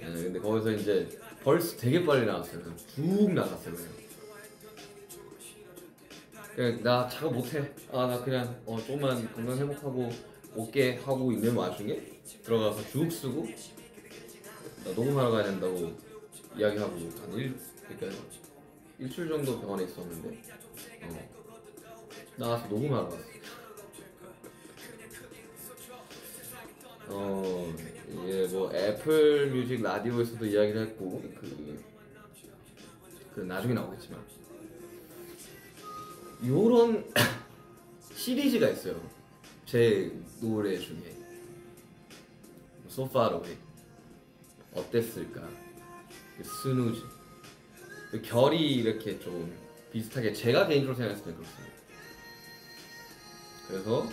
근데 거기서 이제 벌써 되게 빨리 나왔어요. 쭉 나갔어요. 그냥 나 작업 못해. 나 그냥 조금만 건강 회복하고 올게 하고 있는 와중에 들어가서 쭉 쓰고, 나 녹음하러 가야 된다고 이야기하고 그러니까 일주일 정도 병원에 있었는데 나가서 녹음하러 갔어요. 이게 뭐 애플 뮤직 라디오에서도 이야기를 했고, 그 나중에 나오겠지만 요런 시리즈가 있어요. 제 노래 중에 So Far Away, 어땠을까, 스누즈, 결이 이렇게 좀 비슷하게 제가 개인적으로 생각했을 때 그렇습니다. 그래서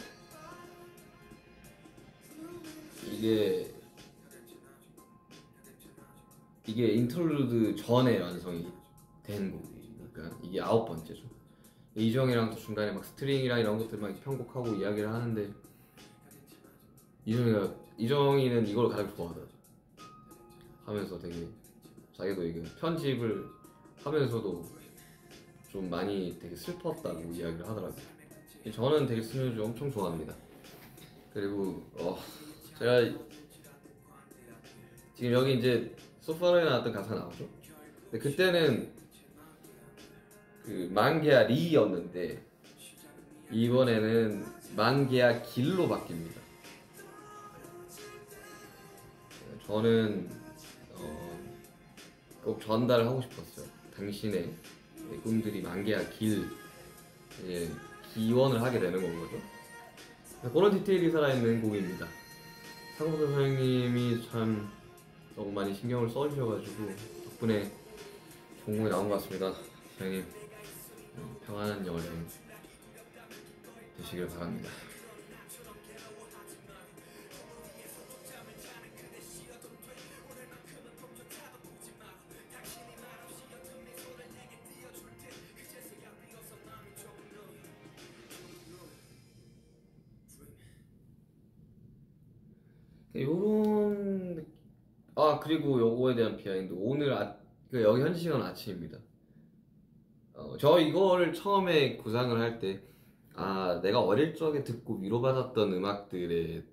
이게 인터루드 전에 완성이 된 곡이니까 이게 9번째죠. 이정이랑도 중간에 막 스트링이랑 이런 것들 막 편곡하고 이야기를 하는데 이정이는 이걸 가장 좋아하더라고. 하면서 되게 자기도 이게 편집을 하면서도 좀 많이 되게 슬펐다고 이야기를 하더라고요. 저는 되게 스누즈 엄청 좋아합니다. 그리고 제가 지금 여기 이제 소파로에 나왔던 가사가 나오죠. 근데 그때는 그 만개야 리였는데 이번에는 만개야 길로 바뀝니다. 저는 꼭 전달하고 싶었어요. 당신의 꿈들이 만개야 길 기원을 하게 되는 건 거죠. 그런 디테일이 살아있는 곡입니다. 상무도 선생님이 참 너무 많이 신경을 써주셔가지고 덕분에 좋은 곡이 나온 것 같습니다. 선생님 평안한 여행 되시길 바랍니다. 요런 그리고 요거에 대한 비하인드 오늘 여기 현지 시간 아침입니다. 저 이거를 처음에 구상을 할 때 내가 어릴 적에 듣고 위로받았던 음악들의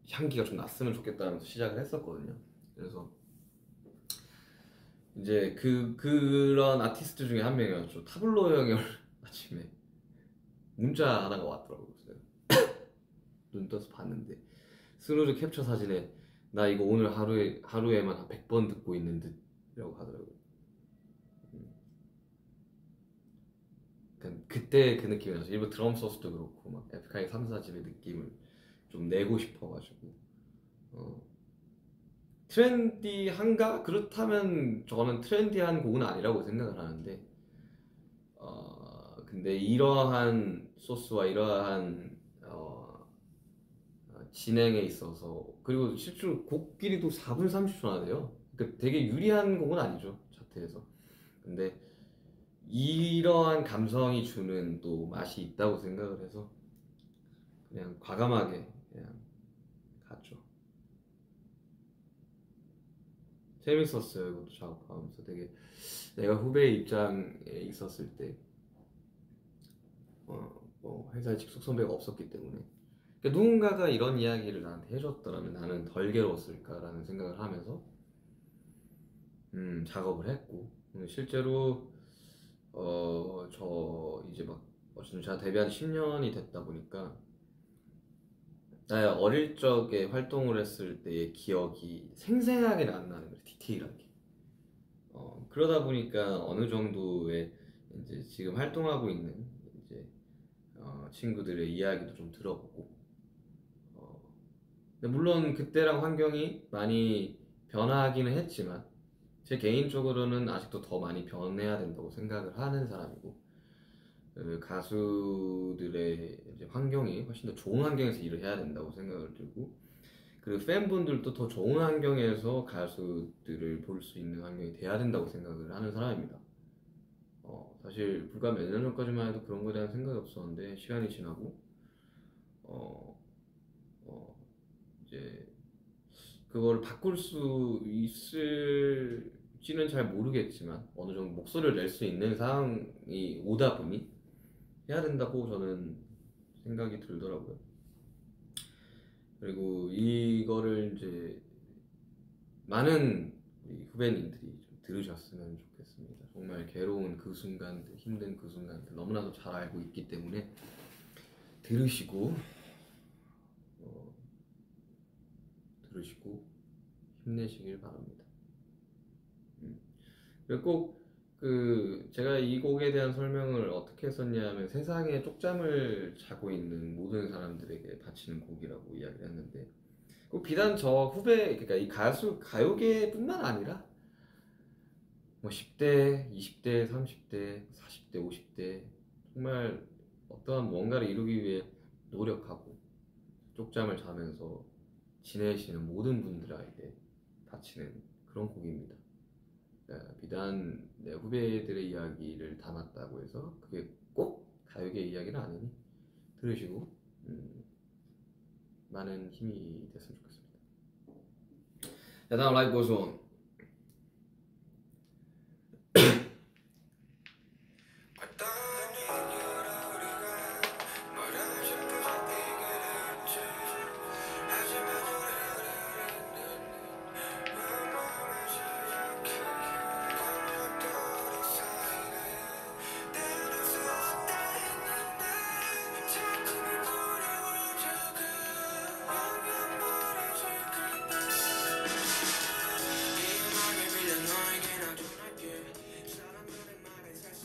향기가 좀 났으면 좋겠다면서 시작을 했었거든요. 그래서 이제 그런 아티스트 중에 한 명이었죠. 타블로 형이 아침에 문자 하나가 왔더라고요. 눈 떠서 봤는데 스누즈 캡처 사진에 나 이거 오늘 하루에만 한 100번 듣고 있는 듯이라고 하더라고요. 그때 그 느낌이 나서 일부 드럼 소스도 그렇고 막 에픽하이 3, 4집의 느낌을 좀 내고 싶어가지고 트렌디한가? 그렇다면 저는 트렌디한 곡은 아니라고 생각을 하는데 근데 이러한 소스와 이러한 진행에 있어서 그리고 실제로 곡 길이도 4분 30초나 돼요. 그러니까 되게 유리한 곡은 아니죠 차트에서. 근데 이러한 감성이 주는 또 맛이 있다고 생각을 해서 그냥 과감하게 그냥 갔죠. 재밌었어요. 이것도 작업하면서 되게 내가 후배 입장에 있었을 때 회사에 직속 선배가 없었기 때문에 그러니까 누군가가 이런 이야기를 나한테 해줬더라면 나는 덜 괴로웠을까라는 생각을 하면서 작업을 했고 실제로 저 이제 막 어쨌든 제가 데뷔한 10년이 됐다 보니까 나의 어릴 적에 활동을 했을 때의 기억이 생생하게는 안 나는 거예요. 디테일하게. 그러다 보니까 어느 정도의 이제 지금 활동하고 있는 이제 친구들의 이야기도 좀 들어보고 근데 물론 그때랑 환경이 많이 변화하기는 했지만 제 개인적으로는 아직도 더 많이 변해야 된다고 생각을 하는 사람이고 그 가수들의 이제 환경이 훨씬 더 좋은 환경에서 일을 해야 된다고 생각을 들고 그리고 팬분들도 더 좋은 환경에서 가수들을 볼 수 있는 환경이 돼야 된다고 생각을 하는 사람입니다. 사실 불과 몇 년 전까지만 해도 그런 거에 대한 생각이 없었는데 시간이 지나고 이제 그걸 바꿀 수 있을지는 잘 모르겠지만 어느 정도 목소리를 낼 수 있는 상황이 오다 보니 해야 된다고 저는 생각이 들더라고요. 그리고 이거를 이제 많은 우리 후배님들이 좀 들으셨으면 좋겠습니다. 정말 괴로운 그 순간들, 힘든 그 순간들 너무나도 잘 알고 있기 때문에 들으시고 힘내시길 바랍니다. 그리고 꼭 제가 이 곡에 대한 설명을 어떻게 했었냐면 세상에 쪽잠을 자고 있는 모든 사람들에게 바치는 곡이라고 이야기를 했는데 꼭 비단 저 후배 그러니까 이 가요계뿐만 아니라 뭐 10대, 20대, 30대, 40대, 50대 정말 어떠한 뭔가를 이루기 위해 노력하고 쪽잠을 자면서 지내시는 모든 분들에게 바치는 그런 곡입니다. 비단 내 후배들의 이야기를 담았다고 해서 그게 꼭 가요계 이야기는 아니니 들으시고 많은 힘이 됐으면 좋겠습니다. 자, 다음 라이브 고스 온.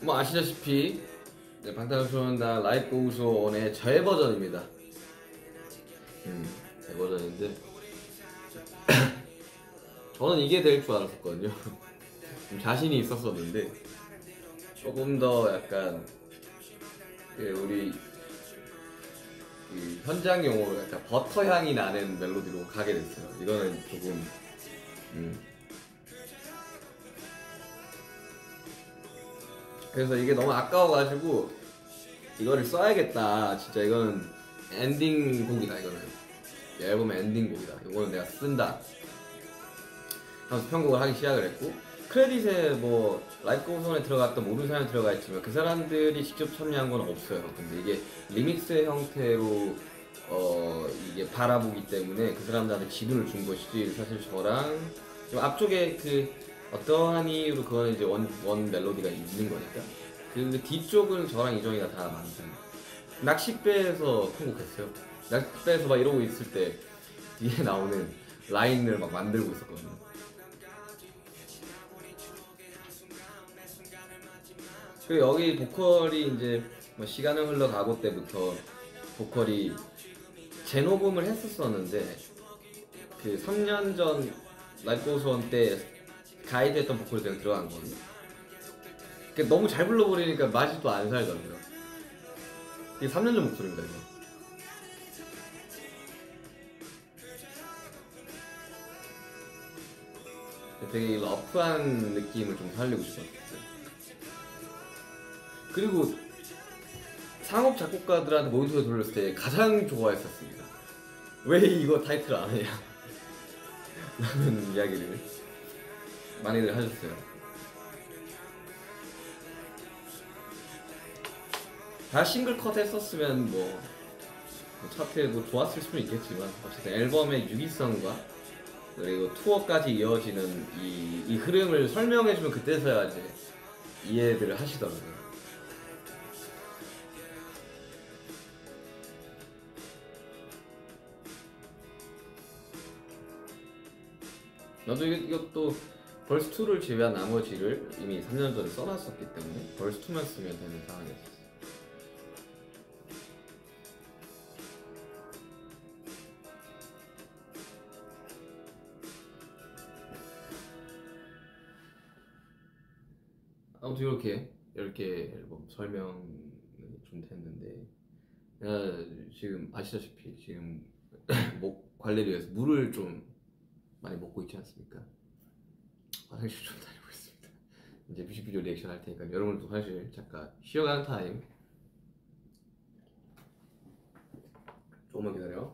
뭐 아시다시피 방탄소년단 라이브 고스 온의 제 버전입니다. 제 버전인데 저는 이게 될 줄 알았었거든요. 좀 자신이 있었었는데 조금 더 약간 우리 현장용으로 약간 버터 향이 나는 멜로디로 가게 됐어요. 이거는 조금 그래서 이게 너무 아까워가지고 이거를 써야겠다. 진짜 이거는 엔딩 곡이다. 이거는 이 앨범의 엔딩 곡이다. 이거는 내가 쓴다 하면서 편곡을 하기 시작을 했고, 크레딧에 뭐 라이브 고스온에 들어갔던 모든 사람이 들어가 있지만 그 사람들이 직접 참여한 건 없어요. 근데 이게 리믹스 형태로 이게 바라보기 때문에 그 사람들한테 지분을 준 것이지, 사실 저랑 좀 앞쪽에 그 어떠한 이유로 그거는 이제 원 멜로디가 있는 거니까 그 뒤쪽은 저랑 이정이가 다 만든 낚싯배에서 편곡했어요. 낚싯배에서 막 이러고 있을 때 뒤에 나오는 라인을 막 만들고 있었거든요. 그리고 여기 보컬이 이제 뭐 시간을 흘러가고 때부터 보컬이 재녹음을 했었었는데 그 3년 전 라이브 고스 온 때 가이드했던 보컬이 그냥 들어간 거거든요. 너무 잘 불러버리니까 맛이 또 안 살더라고요. 이게 3년 전 목소리입니다, 이거. 되게 러프한 느낌을 좀 살리고 싶었어요. 그리고 상업 작곡가들한테 모니터를 돌렸을 때 가장 좋아했었습니다. 왜 이거 타이틀 안 해냐 라는 이야기를 많이들 하셨어요. 다 싱글 컷 했었으면 뭐 차트에 뭐 좋았을 수는 있겠지만, 어쨌든 앨범의 유기성과 그리고 투어까지 이어지는 이 흐름을 설명해주면 그때서야 이제 이해들을 하시더라고요. 나도 이것도 벌스 2를 제외한 나머지를 이미 3년 전에 써놨었기 때문에 벌스 2만 쓰면 되는 상황이었어요. 아무튼 이렇게 앨범 설명이 좀 됐는데, 지금 아시다시피 지금 목 관리를 위해서 물을 좀 많이 먹고 있지 않습니까? 화장실 좀 다니고 있습니다. 이제 뮤직비디오 리액션 할 테니까 여러분도 사실 잠깐 쉬어가는 타임 조금만 기다려.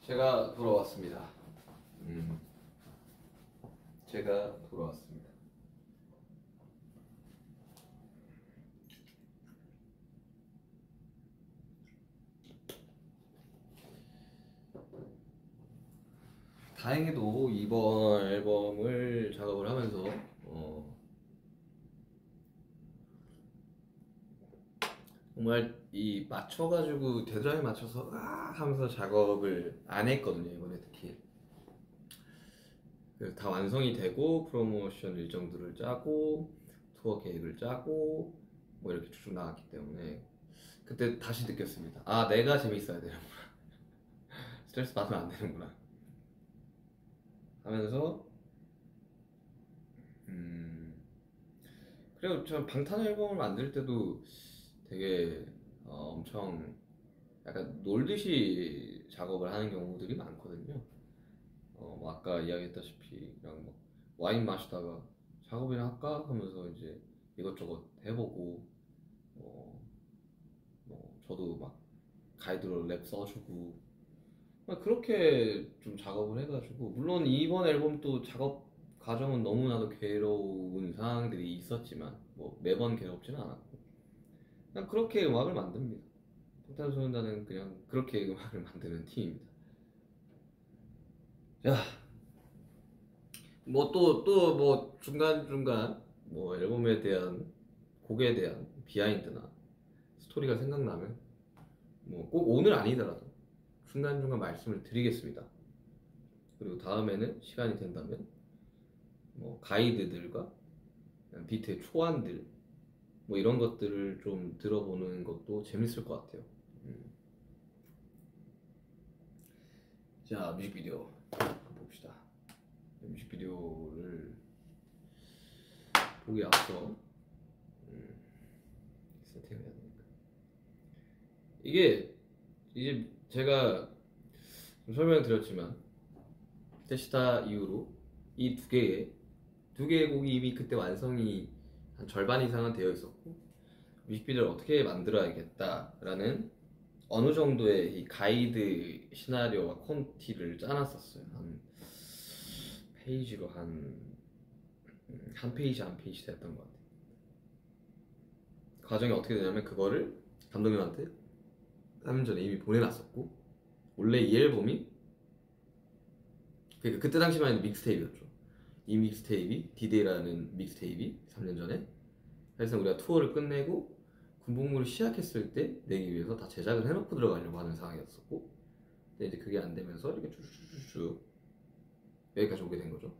제가 돌아왔습니다. 제가 돌아왔습니다. 다행히도 이번 앨범을 작업을 하면서 정말 이 맞춰가지고 데드라인 맞춰서 하면서 작업을 안 했거든요. 이번에 특히 그래서 다 완성이 되고 프로모션 일정들을 짜고 투어 계획을 짜고 뭐 이렇게 쭉쭉 나갔기 때문에 그때 다시 느꼈습니다. 아, 내가 재밌어야 되는구나. 스트레스 받으면 안 되는구나 하면서 그리고 저 방탄 앨범을 만들 때도 되게 엄청 약간 놀듯이 작업을 하는 경우들이 많거든요. 뭐 아까 이야기했다시피 그냥 뭐 와인 마시다가 작업이나 할까 하면서 이제 이것저것 해보고 뭐 저도 막 가이드로 랩 써주고 그렇게 좀 작업을 해가지고 물론 이번 앨범도 작업 과정은 너무나도 괴로운 상황들이 있었지만 뭐 매번 괴롭지는 않았고 그냥 그렇게 음악을 만듭니다. 방탄소년단은 그냥 그렇게 음악을 만드는 팀입니다. 자, 뭐 또 뭐 중간중간 뭐 앨범에 대한 곡에 대한 비하인드나 스토리가 생각나면 뭐 꼭 오늘 아니더라도 중간중간 말씀을 드리겠습니다. 그리고 다음에는 시간이 된다면 뭐 가이드들과 비트의 초안들 뭐 이런 것들을 좀 들어보는 것도 재밌을 것 같아요. 자, 뮤직비디오 봅시다. 뮤직비디오를 보기 앞서 세팅을 해야 되니까 이게 제가 좀 설명을 드렸지만 테시타 이후로 이 두 개의 곡이 이미 그때 완성이 한 절반 이상은 되어 있었고 뮤직비디오를 어떻게 만들어야겠다라는 어느 정도의 이 가이드 시나리오와 콘티를 짜놨었어요. 한 페이지로 한 페이지 한 페이지 됐던 것 같아요. 과정이 어떻게 되냐면 그거를 감독님한테 3년 전에 이미 보내놨었고 원래 이 앨범이 그러니까 그때 당시만 해도 믹스테이프였죠. 이 믹스테이프 디데이라는 믹스테이프 3년 전에 사실상 우리가 투어를 끝내고 군복무를 시작했을 때 내기 위해서 다 제작을 해놓고 들어가려고 하는 상황이었었고 근데 이제 그게 안 되면서 이렇게 쭉쭉쭉 여기까지 오게 된 거죠.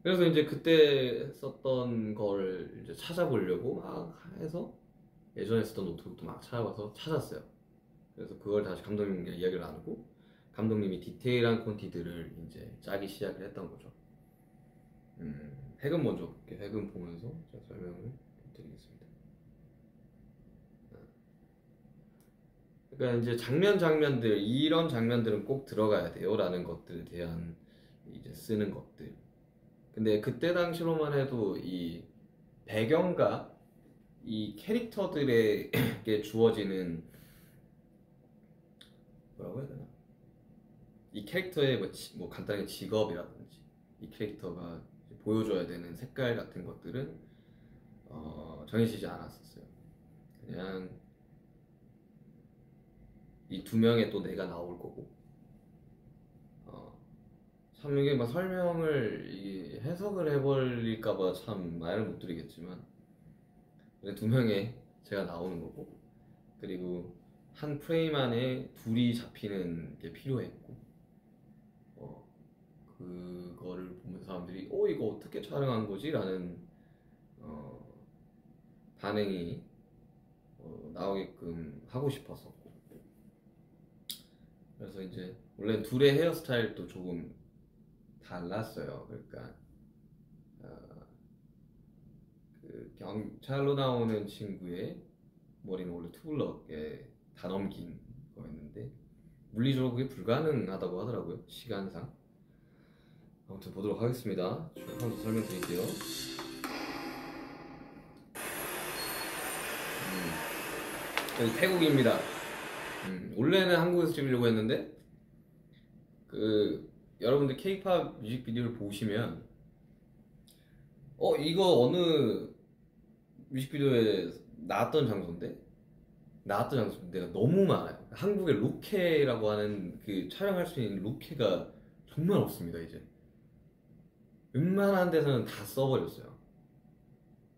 그래서 이제 그때 썼던 걸 이제 찾아보려고 막 해서 예전에 쓰던 노트북도 막 찾아봐서 찾았어요. 그래서 그걸 다시 감독님과 이야기를 나누고 감독님이 디테일한 콘티들을 이제 짜기 시작을 했던 거죠. 핵은 먼저 볼게요. 핵은 보면서 제가 설명을 드리겠습니다. 그러니까 이제 장면들 이런 장면들은 꼭 들어가야 돼요라는 것들에 대한 이제 쓰는 것들. 근데 그때 당시로만 해도 이 배경과 이 캐릭터들에게 주어지는 뭐라고 해야 되나? 이 캐릭터의 뭐 간단하게 직업이라든지 이 캐릭터가 보여줘야 되는 색깔 같은 것들은 정해지지 않았었어요. 그냥 이 두 명의 또 내가 나올 거고 참 이게 막 설명을 해석을 해버릴까봐 참 말을 못 드리겠지만 두 명의 제가 나오는 거고 그리고 한 프레임 안에 둘이 잡히는 게 필요했고 그거를 보면 사람들이 이거 어떻게 촬영한 거지? 라는 반응이 나오게끔 하고 싶었었고 그래서 이제 원래 둘의 헤어스타일도 조금 달랐어요. 그러니까 그 경찰로 나오는 친구의 머리는 원래 투블럭에 다 넘긴 거였는데 물리적으로 그게 불가능하다고 하더라고요. 시간상. 아무튼 보도록 하겠습니다. 한번 설명드릴게요. 여기 태국입니다. 원래는 한국에서 찍으려고 했는데 여러분들 K-pop 뮤직비디오를 보시면 이거 어느 뮤직비디오에 나왔던 장소인데 가 너무 많아요. 한국에 로케라고 하는 그 촬영할 수 있는 로케가 정말 없습니다. 이제 웬만한 데서는 다 써버렸어요.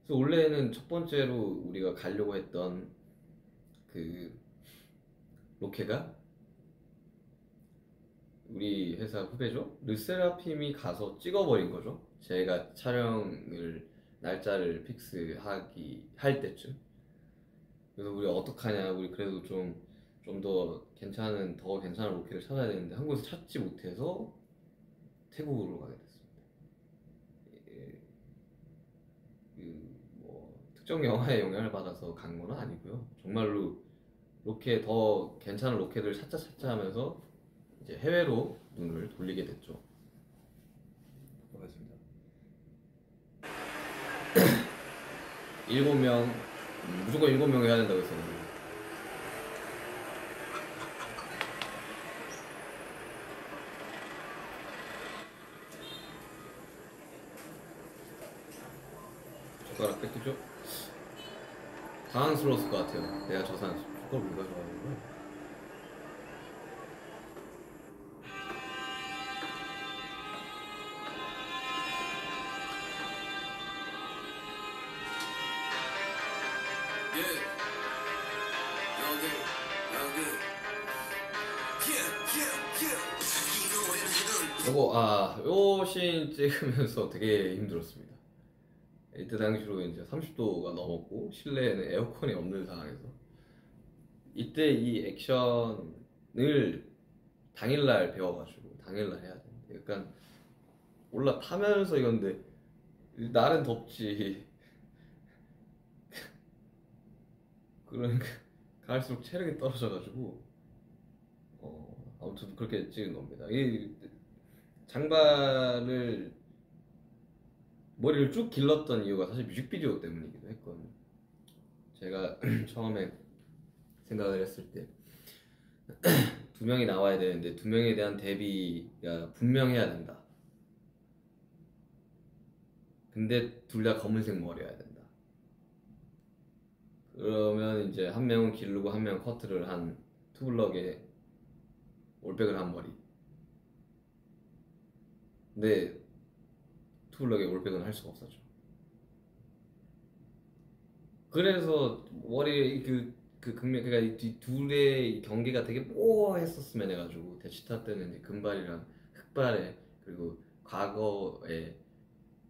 그래서 원래는 첫 번째로 우리가 가려고 했던 그 로케가 우리 회사 후배죠? 르세라핌이 가서 찍어버린 거죠. 제가 촬영을 날짜를 할 때쯤. 그래서 우리 어떡하냐, 우리 그래도 좀 더 괜찮은 로케를 찾아야 되는데 한국에서 찾지 못해서 태국으로 가게 됐습니다. 뭐 특정 영화의 영향을 받아서 간 건 아니고요. 정말로 더 괜찮은 로케들을 찾자 하면서 이제 해외로 눈을 돌리게 됐죠. 반갑습니다. 7명, 무조건 7명 해야 된다고 했었는데 젓가락 뺏기죠? 당황스러웠을 것 같아요. 내가 저 사람 젓가락 왜 가져가는 거야? 요 씬 찍으면서 되게 힘들었습니다. 이때 당시로 이제 30도가 넘었고 실내에는 에어컨이 없는 상황에서 이때 이 액션을 당일날 배워가지고 당일날 해야 돼. 약간 올라타면서 이건데 날은 덥지. 그러니까 갈수록 체력이 떨어져가지고 아무튼 그렇게 찍은 겁니다. 이 장발을 머리를 쭉 길렀던 이유가 사실 뮤직비디오 때문이기도 했거든요. 제가 처음에 생각을 했을 때 두 명이 나와야 되는데 두 명에 대한 대비가 분명해야 된다. 근데 둘 다 검은색 머리여야 된다. 그러면 이제 한 명은 기르고 한 명은 커트를 한 투블럭에 올백을 한 머리. 근데 투블럭에 올백은 할 수가 없었죠. 그래서 머리 그러니까 이 둘의 경계가 되게 모호했었으면 해가지고 대치타 때는 이제 금발이랑 흑발에 그리고 과거에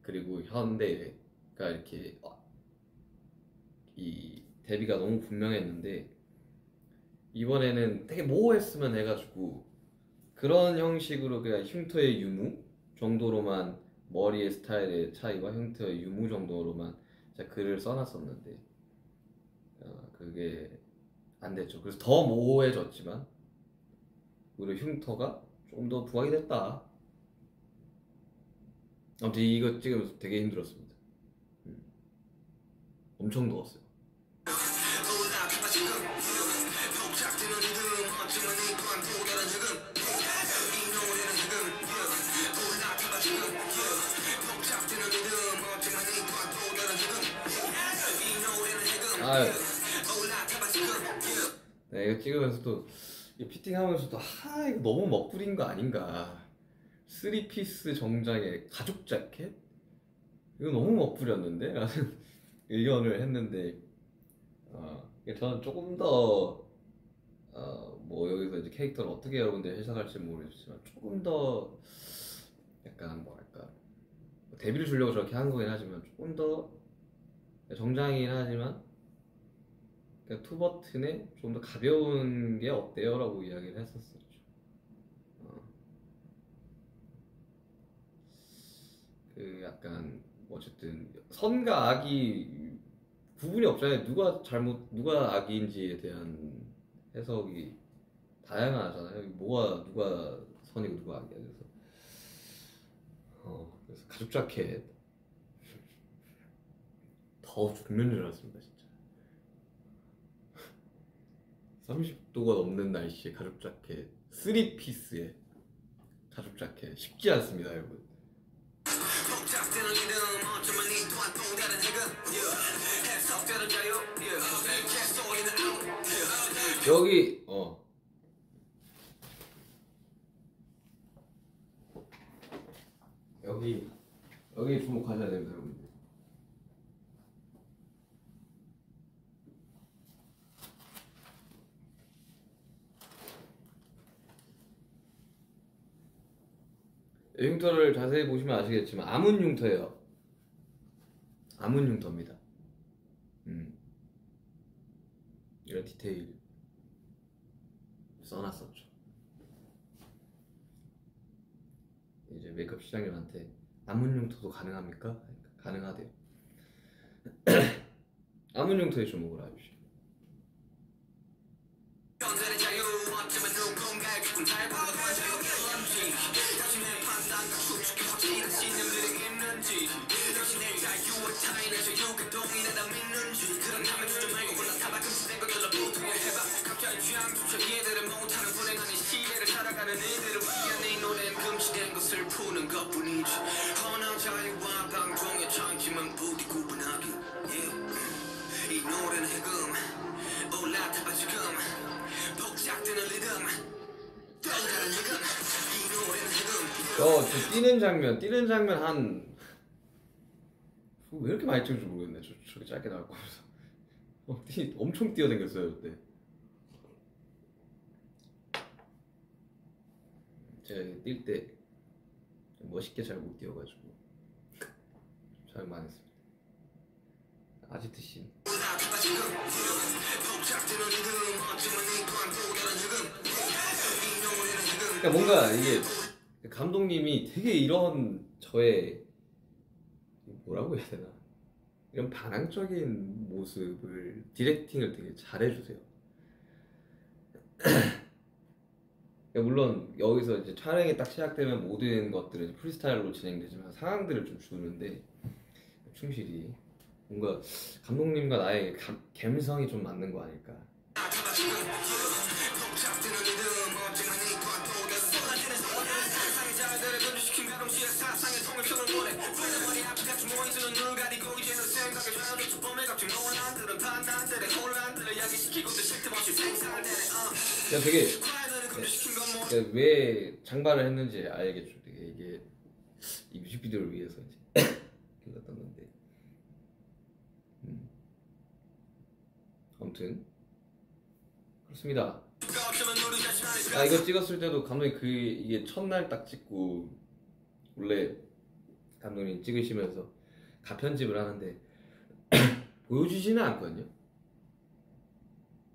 그리고 현대가 이렇게 이 대비가 너무 분명했는데 이번에는 되게 모호했으면 해가지고 그런 형식으로 그냥 흉터의 유무 정도로만 머리의 스타일의 차이와 흉터의 유무 정도로만 글을 써놨었는데 그게 안 됐죠. 그래서 더 모호해졌지만 오히려 흉터가 좀 더 부각이 됐다. 아무튼 이거 찍으면서 되게 힘들었습니다. 엄청 더웠어요. 네, 이거 찍으면서도 피팅하면서도 이거 너무 멋부린 거 아닌가. 3피스 정장에 가죽 자켓? 이거 너무 멋부렸는데? 라는 의견을 했는데 저는 조금 더 뭐 여기서 이제 캐릭터를 어떻게 여러분들이 해석할지 모르겠지만 조금 더 약간 뭐랄까 데뷔를 주려고 저렇게 한 거긴 하지만 조금 더 정장이긴 하지만 투버튼에 좀 더 가벼운 게 어때요? 라고 이야기를 했었었죠. 약간 어쨌든 선과 악이 구분이 없잖아요. 누가 악인지에 대한 해석이 다양하잖아요. 누가 선이고 누가 악이야. 그래서 가죽 자켓 더 죽는 줄 알았습니다. 진짜 30도가 넘는 날씨에 가죽 자켓 3피스에 가죽 자켓 쉽지 않습니다, 여러분. 복잡되는 리듬 어쩌면 이 또한 또 다른 해금 해석되는 자유 개소리는 out 여기 여기 주목하셔야 됩니다, 여러분들. 이 흉터를 자세히 보시면 아시겠지만 아문 흉터예요. 아문 흉터입니다. 이런 디테일 써놨었죠. 이제 메이크업 시장님한테 아문 흉터도 가능합니까? 그러니까 가능하대요. 아문 흉터에 주목을 해주시오. 변되는 자유 어쩌면 누군가의 깊은 달방을 자유일런지 당신의 판단과 추측이 확실한 신념들이 있는지 당신의 자유와 타인의 자유가 동일하다 믿는지 그런다면 주저 말고 올라타봐 금지된 것들로 부둥을 해봐 각자의 취향조차 이해를 못하는 불행한 이 시대를 살아가는 이들을 위한 이 노래는 금지된 것을 푸는 것뿐이지 허나 자유와 방종의 창심은 부디 구분하기 이 노래는 해금 올라타봐 지금 복잡되는 리듬 또 다른 해금 이 노래는 해금 저 뛰는 장면 한 왜 이렇게 많이 찍은지 모르겠네. 저렇게 짧게 나올 거면서 엄청 뛰어댕겼어요 그때. 제가 뛸 때 멋있게 잘 못 뛰어가지고 잘 망했습니다. 아지트 씬. 올라타봐 지금 복잡되는 리듬 어쩌면 이 또한 또 다른 해금 이 노래는 해금 그러니까 뭔가 이게 감독님이 되게 이런 저의 뭐라고 해야 되나 이런 반항적인 모습을 디렉팅을 되게 잘해주세요. 그러니까 물론 여기서 이제 촬영이 딱 시작되면 모든 것들은 프리스타일로 진행되지만 상황들을 좀 주는데 충실히 뭔가 감독님과 나의 감성이 좀 맞는 거 아닐까. 복잡되는 리듬 어쩌면 이 또한 또 다른 쏟아지는 세상의 자유들을 분주시킨 가동시에 사상의 통일성을 원해 머리 앞에 같이 모이수는 눈을 가리고 이제는 생각을 좌우로 봄에 갑자기 논란들은 판단들의 혼란들을 야기시키고 쉴 틈 없이 생산을 내네 그냥 되게 과연을 금지시킨 건 뭐 그러니까 왜 장발을 했는지 알겠죠. 되게 이게 이 뮤직비디오를 위해서 이제 길렀던 건데. 아무튼 그렇습니다. 이거 찍었을 때도 감독님 이게 첫날 딱 찍고 원래 감독님 찍으시면서 가편집을 하는데 보여주지는 않거든요.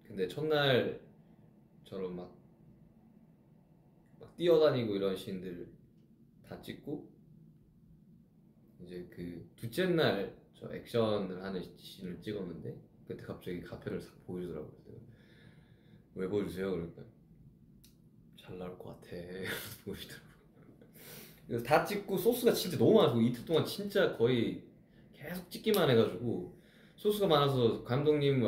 근데 첫날처럼 막 뛰어다니고 이런 씬들 다 찍고 이제 그 둘째 날 저 액션을 하는 씬을 찍었는데 그때 갑자기 가편을 싹 보여주더라고요. 그래서 왜 보여주세요? 그러니까 잘 나올 것 같아. 보여주더라고요. 그래서 다 찍고 소스가 진짜 너무 많아서 이틀 동안 진짜 거의 계속 찍기만 해가지고 소스가 많아서 감독님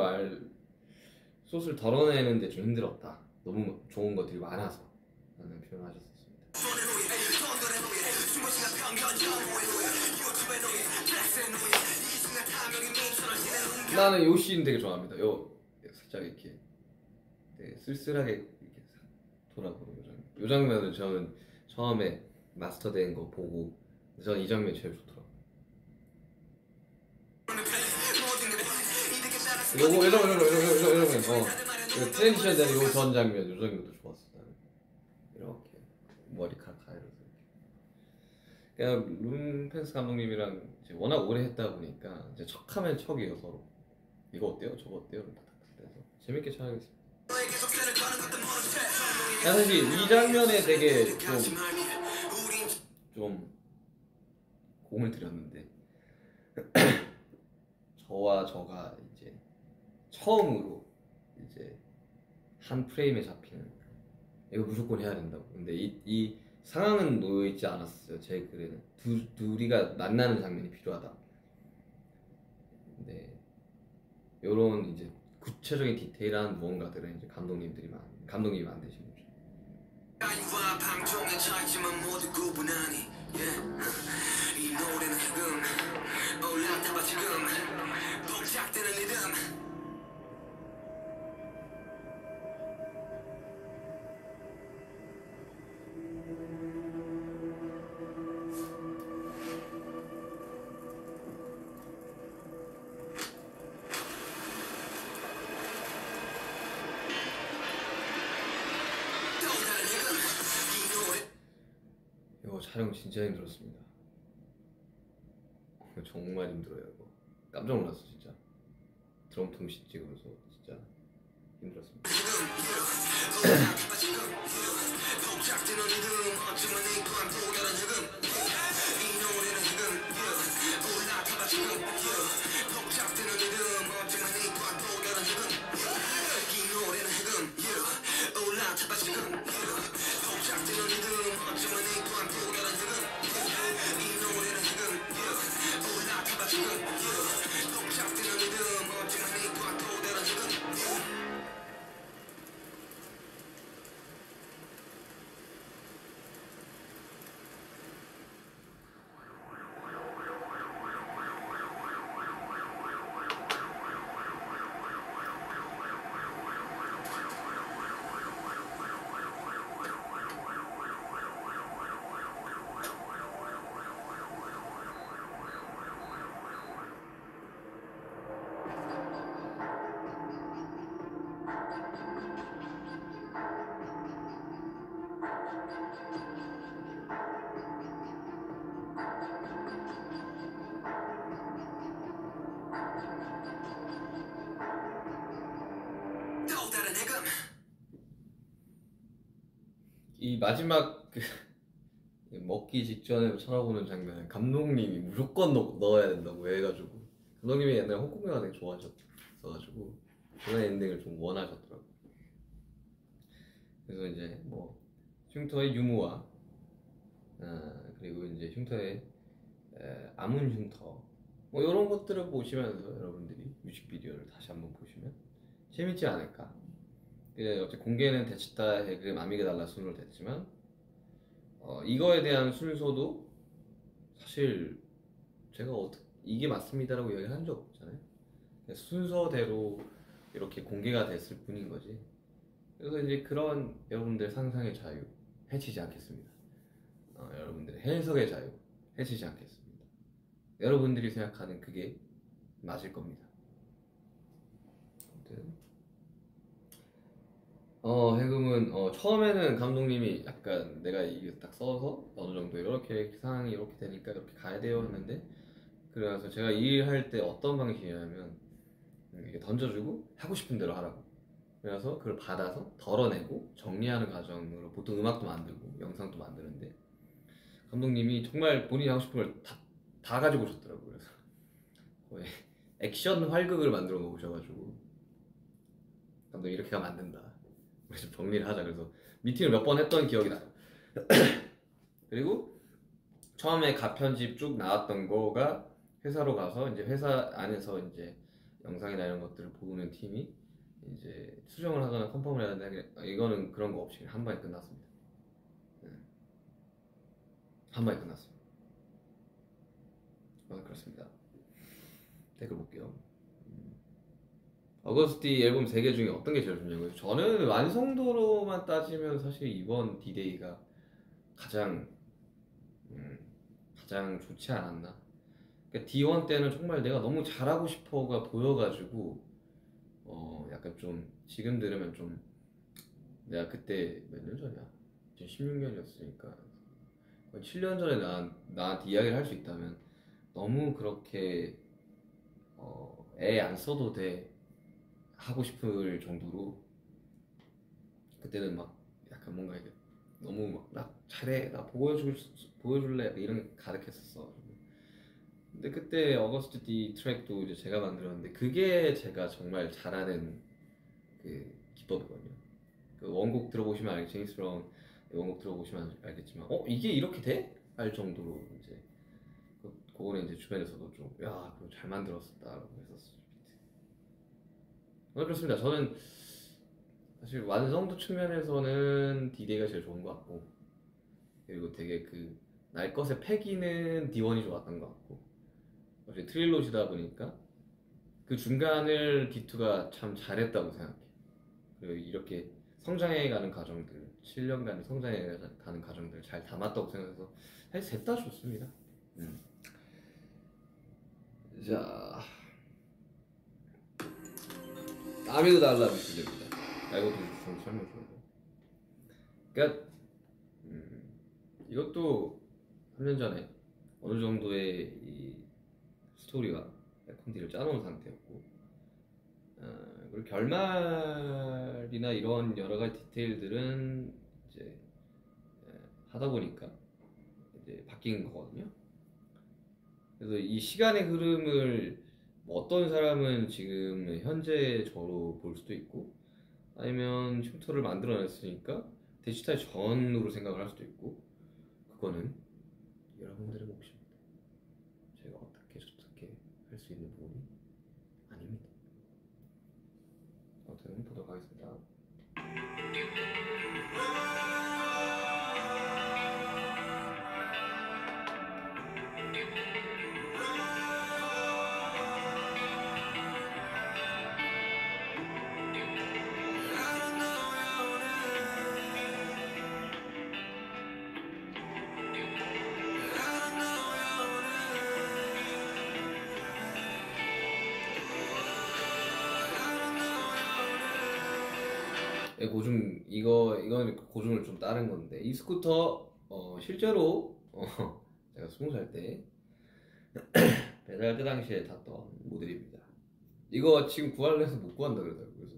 소스를 덜어내는데 좀 힘들었다. 너무 좋은 것들이 많아서 라는 표현을 하셨었습니다. 나는 요 씬 되게 좋아합니다. 요 살짝 이렇게 되게 쓸쓸하게 이렇게 돌아보는 요 장면을 저는 처음에 마스터된 거 보고 저는 이 장면이 제일 좋더라고요. 요거 트랜지션 되는 요 전 장면, 요 장면도 좋았어. 나는 이렇게 머리카락 가려서 그냥 룸 펜스 감독님이랑 이제 워낙 오래 했다 보니까 이제 척하면 척이에요 서로. 이거 어때요? 저거 어때요? 그래서 재밌게 촬영했습니다. 사실 이 장면에 되게 좀 공을 들였는데 저와 저가 이제 처음으로 이제 한 프레임에 잡히는 이거 무조건 해야 된다고. 근데 이 상황은 놓여 있지 않았어요. 제 글에는 둘이가 만나는 장면이 필요하다. 근데 요런 이제 구체적인 디테일한 무언가들은 이제 감독님이 만드신 거죠. 따위와 방종의 차이지만 모두 구분하니 이 노래는 지금 올라타봐 지금 복작되는 리듬 또 다른 리듬 이 노래 이거 촬영 진짜 힘들었습니다. 정말 힘들어요. 이거 깜짝 놀랐어 진짜. 드럼 통신 찍으면서 진짜 힘들었습니다. 복작되는 리듬 어쩌면 이 또한 또 다른 흐름 이 노래는 지금 올라타봐 지금 복작되는 리듬 어쩌면 이 또한 또 다른 흐름 이 노래는 지금 올라타봐 지금 복작되는 리듬 어쩌면 이 또한 또 다른 흐름 이 노래는 지금 올라타봐 지금 복작되는 리듬 어쩌면 이 또한 또 다른 흐름 또 다른 해금 이 마지막 그 먹기 직전에 쳐다보는 장면 감독님이 무조건 넣어야 된다고 해가지고 감독님이 옛날에 홍콩 영화 되게 좋아하셨어가지고 그런 엔딩을 좀 원하셨더라고요. 그래서 이제 뭐 흉터의 유무와 그리고 이제 흉터의 아문 흉터 뭐 이런 것들을 보시면서 여러분들이 뮤직비디오를 다시 한번 보시면 재밌지 않을까. 어째 공개는 데치타의 그 아미게달라 순으로 됐지만 이거에 대한 순서도 사실 제가 이게 맞습니다라고 이야기를 한 적 없잖아요. 순서대로 이렇게 공개가 됐을 뿐인 거지. 그래서 이제 그런 여러분들 상상의 자유 해치지 않겠습니다. 여러분들의 해석의 자유 해치지 않겠습니다. 여러분들이 생각하는 그게 맞을 겁니다. 아무튼 해금은 처음에는 감독님이 약간 내가 이거 딱 써서 어느 정도 이렇게 상황이 이렇게 되니까 이렇게 가야 돼요 했는데 그래서 제가 일할 때 어떤 방식이냐면 이렇게 던져주고 하고 싶은 대로 하라고. 그래서 그걸 받아서 덜어내고 정리하는 과정으로 보통 음악도 만들고 영상도 만드는데 감독님이 정말 본인이 하고 싶은 걸 다 가지고 오셨더라고요. 그래서 거의 액션 활극을 만들어 놓으셔가지고 감독이 이렇게 가면 안 된다. 그래서 정리를 하자. 그래서 미팅을 몇 번 했던 기억이 나요. 그리고 처음에 가편집 쭉 나왔던 거가 회사로 가서 이제 회사 안에서 이제 영상이나 이런 것들을 보는 팀이 이제 수정을 하거나 컨펌을 해야 되는데 이거는 그런 거 없이 한 방에 끝났습니다. 한 방에 끝났습니다. 그렇습니다. 댓글 볼게요. 어거스티 앨범 3개 중에 어떤 게 제일 좋냐고요? 저는 완성도로만 따지면 사실 이번 D-Day가 가장 좋지 않았나. 그러니까 D1 때는 정말 내가 너무 잘하고 싶어가 보여가지고 약간 좀 지금 들으면 좀 내가 그때 몇 년 전이야? 2016년이었으니까 7년 전에 나한테 이야기를 할 수 있다면 너무 그렇게 애 안 써도 돼 하고 싶을 정도로 그때는 막 약간 뭔가 이게 너무 막 나 잘해 나 보여줄래 약간 이런 게 가득했었어. 근데 그때 어거스트 D 트랙도 이제 제가 만들었는데 그게 제가 정말 잘하는 그 기법이거든요. 그 원곡 들어보시면 제임스 브라운 원곡 들어보시면 알겠지만 이게 이렇게 돼? 할 정도로 이제 그거는 이제 주변에서도 좀 야 그거 잘 만들었었다라고 했었어요. 그렇습니다. 저는 사실 완성도 측면에서는 D-Day가 제일 좋은 것 같고, 그리고 되게 그 날 것의 패기는 D1이 좋았던 것 같고, 어차피 트릴로지다 보니까 그 중간을 D2가 참 잘했다고 생각해. 그리고 이렇게 성장해가는 과정들, 7년간 성장해가는 과정들 잘 담았다고 생각해서 사실 셋 다 좋습니다. 자, 아미고 달라 미술입니다. 이것도 좀 설명 좀 해줘. 그러니까 이것도 3년 전에 어느 정도의 이 스토리와 콘디를 짜놓은 상태였고, 그리고 결말이나 이런 여러 가지 디테일들은 이제 하다 보니까 이제 바뀐 거거든요. 그래서 이 시간의 흐름을 뭐 어떤 사람은 지금 현재 저로 볼 수도 있고, 아니면 흉터를 만들어냈으니까 디지털 전으로 생각을 할 수도 있고, 그거는 여러분들의 몫입니다. 제가 어떻게 할 수 있는 부분이 아닙니다. 아무튼 보도록 하겠습니다. 이건 고증을 좀 따른 건데, 이 스쿠터 실제로 제가 20살 때 배달 때 당시에 탔던 모델입니다. 이거 지금 구하려 해서 못 구한다 그러더라고요. 그래서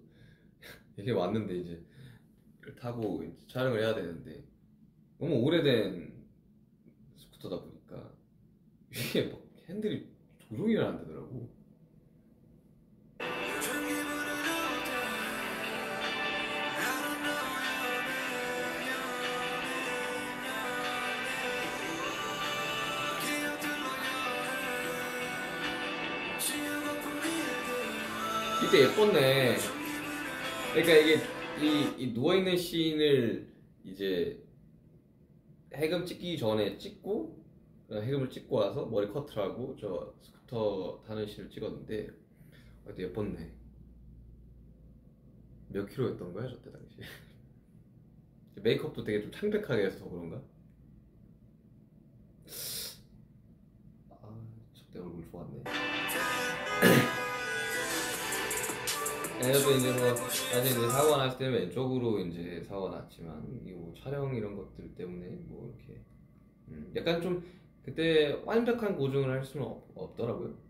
이게 왔는데 이제 타고 이제 촬영을 해야 되는데 너무 오래된 스쿠터다 보니까 이게 막 핸들이 조종이 안 되더라고. 이때 예뻤네. 그러니까 이게 이 누워있는 씬을 이제 해금 찍기 전에 찍고, 해금을 찍고 와서 머리 커트를 하고 저 스쿠터 타는 씬을 찍었는데 되게 예뻤네. 몇 킬로였던 거야 저때 당시? 메이크업도 되게 좀 창백하게 해서 그런가? 저때 얼굴 좋았네. 그래도 이제 뭐 사실 이제 사고가 났을 때는 왼쪽으로 이제 사고가 났지만 이 뭐 촬영 이런 것들 때문에 뭐 이렇게 약간 좀 그때 완벽한 고증을 할 수는 없더라고요.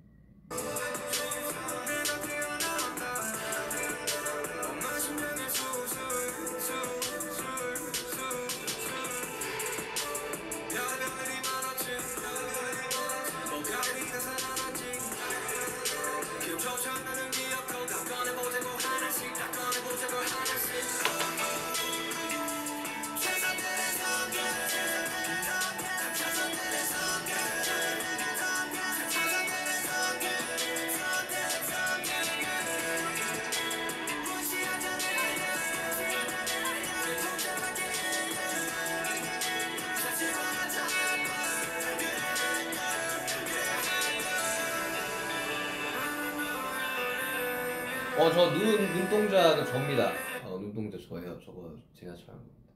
저 눈동자도 접니다. 눈동자 저예요. 저거 제가 촬영한 겁니다.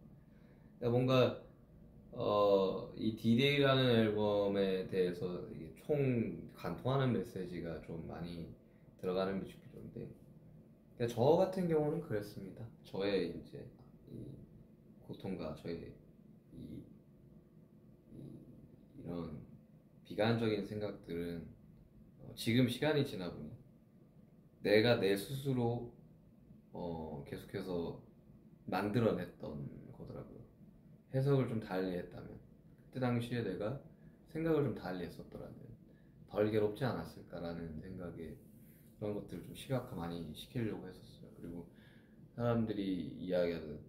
그러니까 뭔가 이 D-Day라는 앨범에 대해서 이게 총 관통하는 메시지가 좀 많이 들어가는 뮤직비디오인데, 그러니까 저 같은 경우는 그랬습니다. 저의 이제 이 고통과 저의 이런 비관적인 생각들은 지금 시간이 지나 보니 내가 내 스스로 계속해서 만들어냈던 거더라고요. 해석을 좀 달리 했다면, 그때 당시에 내가 생각을 좀 달리 했었더라면 덜 괴롭지 않았을까라는 생각에 그런 것들을 좀 시각화 많이 시키려고 했었어요. 그리고 사람들이 이야기하는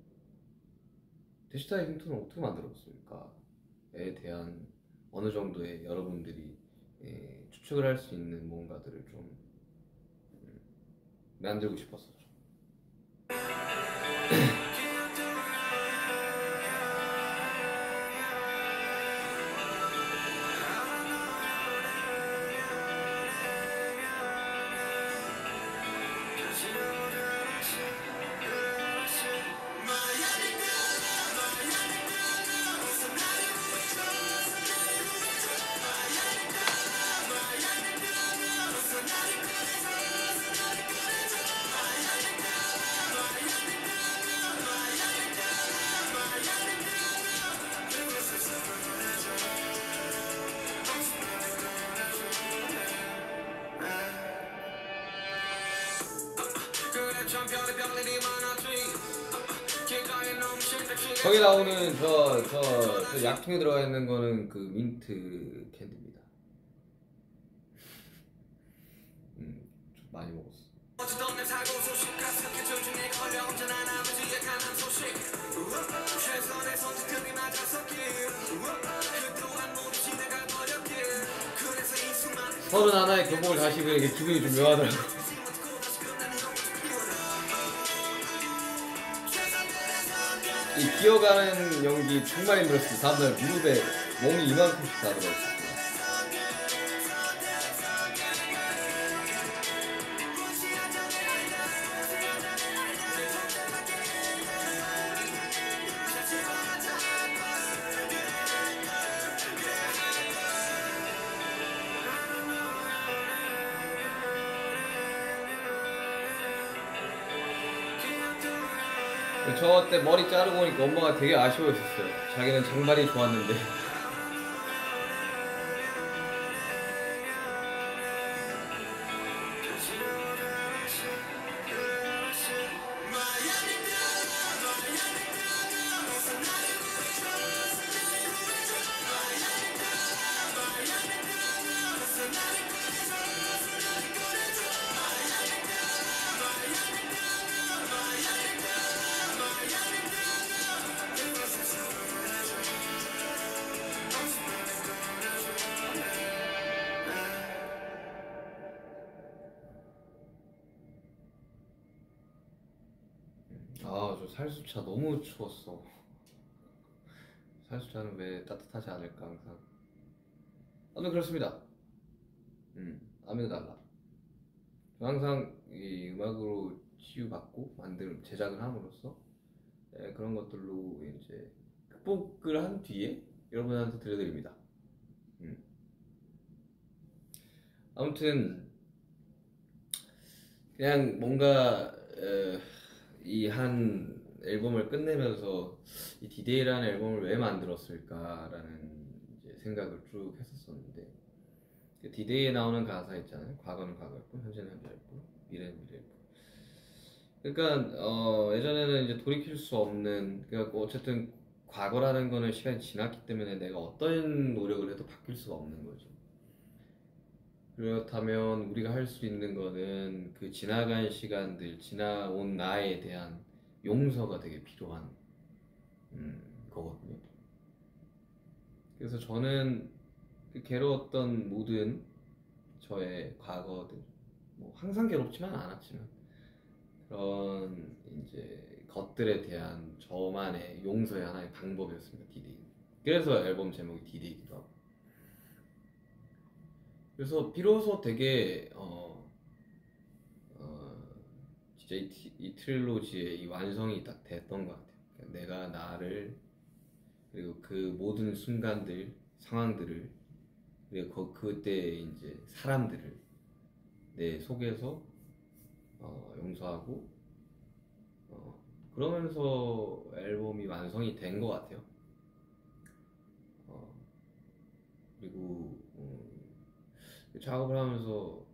디지털 힌트는 어떻게 만들었을까에 대한 어느 정도의 여러분들이 추측을 할 수 있는 뭔가들을 좀 만들고 싶었었죠. 거기 나오는 저 약통에 들어가 있는 거는 그 민트 캔디입니다. 좀 많이 먹었어. 서른 하나의 교복을 다시 입으니까 기분이 좀 묘하더라고. 이 기어가는 연기 정말 힘들었어요. 다음날 무릎에 멍이 이만큼씩 다 들어있었어요. 저 때 머리 자르고 오니까 엄마가 되게 아쉬워했었어요. 자기는 장발이 좋았는데. 저 살수차 너무 추웠어. 살수차는 왜 따뜻하지 않을까 항상. 아무튼 그렇습니다. 아무도 달라. 항상 이 음악으로 치유받고 만들 제작을 함으로써 그런 것들로 이제 극복을 한 뒤에 여러분한테 들려드립니다. 아무튼 그냥 뭔가 이 한 앨범을 끝내면서 이 디데이라는 앨범을 왜 만들었을까라는 이제 생각을 쭉 했었었는데, 그 디데이에 나오는 가사 있잖아요. 과거는 과거일 뿐, 현재는 현재일 뿐, 미래는 미래일 뿐. 그러니까 예전에는 이제 돌이킬 수 없는, 그러니까 어쨌든 과거라는 거는 시간이 지났기 때문에 내가 어떤 노력을 해도 바뀔 수가 없는 거죠. 그렇다면 우리가 할 수 있는 거는 그 지나간 시간들, 지나온 나에 대한 용서가 되게 필요한 거거든요. 그래서 저는 그 괴로웠던 모든 저의 과거들, 뭐 항상 괴롭지만 않았지만 그런 이제 것들에 대한 저만의 용서의 하나의 방법이었습니다. 디데이. 그래서 앨범 제목이 디데이기도 하고. 그래서 비로소 되게 진짜 이 트릴로지의 이 완성이 딱 됐던 것 같아요. 그러니까 내가 나를, 그리고 그 모든 순간들, 상황들을, 그리고 그때 이제 사람들을 내 속에서 용서하고 그러면서 앨범이 완성이 된 것 같아요. 그리고 작업을 하면서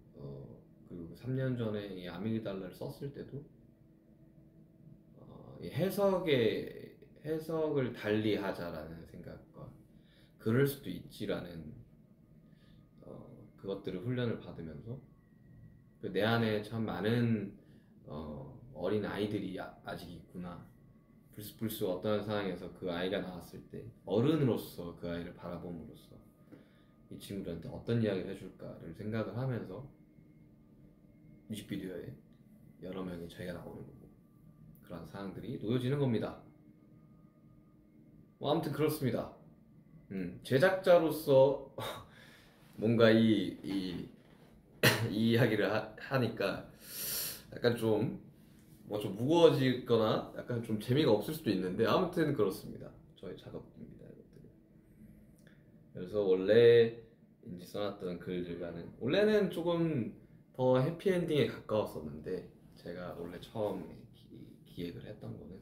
그리고 3년 전에 이 아미그달라를 썼을 때도 이 해석을 달리 하자라는 생각과 그럴 수도 있지라는 그것들을 훈련을 받으면서 내 안에 참 많은 어린 아이들이 아직 있구나. 불쑥 어떤 상황에서 그 아이가 나왔을 때 어른으로서 그 아이를 바라봄으로써 이 친구들한테 어떤 이야기를 해줄까를 생각을 하면서 뮤직비디오에 여러 명의 저희가 나오는 거고, 그런 사항들이 놓여지는 겁니다. 뭐 아무튼 그렇습니다. 제작자로서 뭔가 이 이야기를 하니까 약간 좀 무거워지거나 약간 좀 재미가 없을 수도 있는데 아무튼 그렇습니다. 저의 작업입니다, 이것들이. 그래서 원래 인지 써놨던 글들과는 원래는 조금 더 해피엔딩에 가까웠었는데 제가 원래 처음에 기획을 했던 거는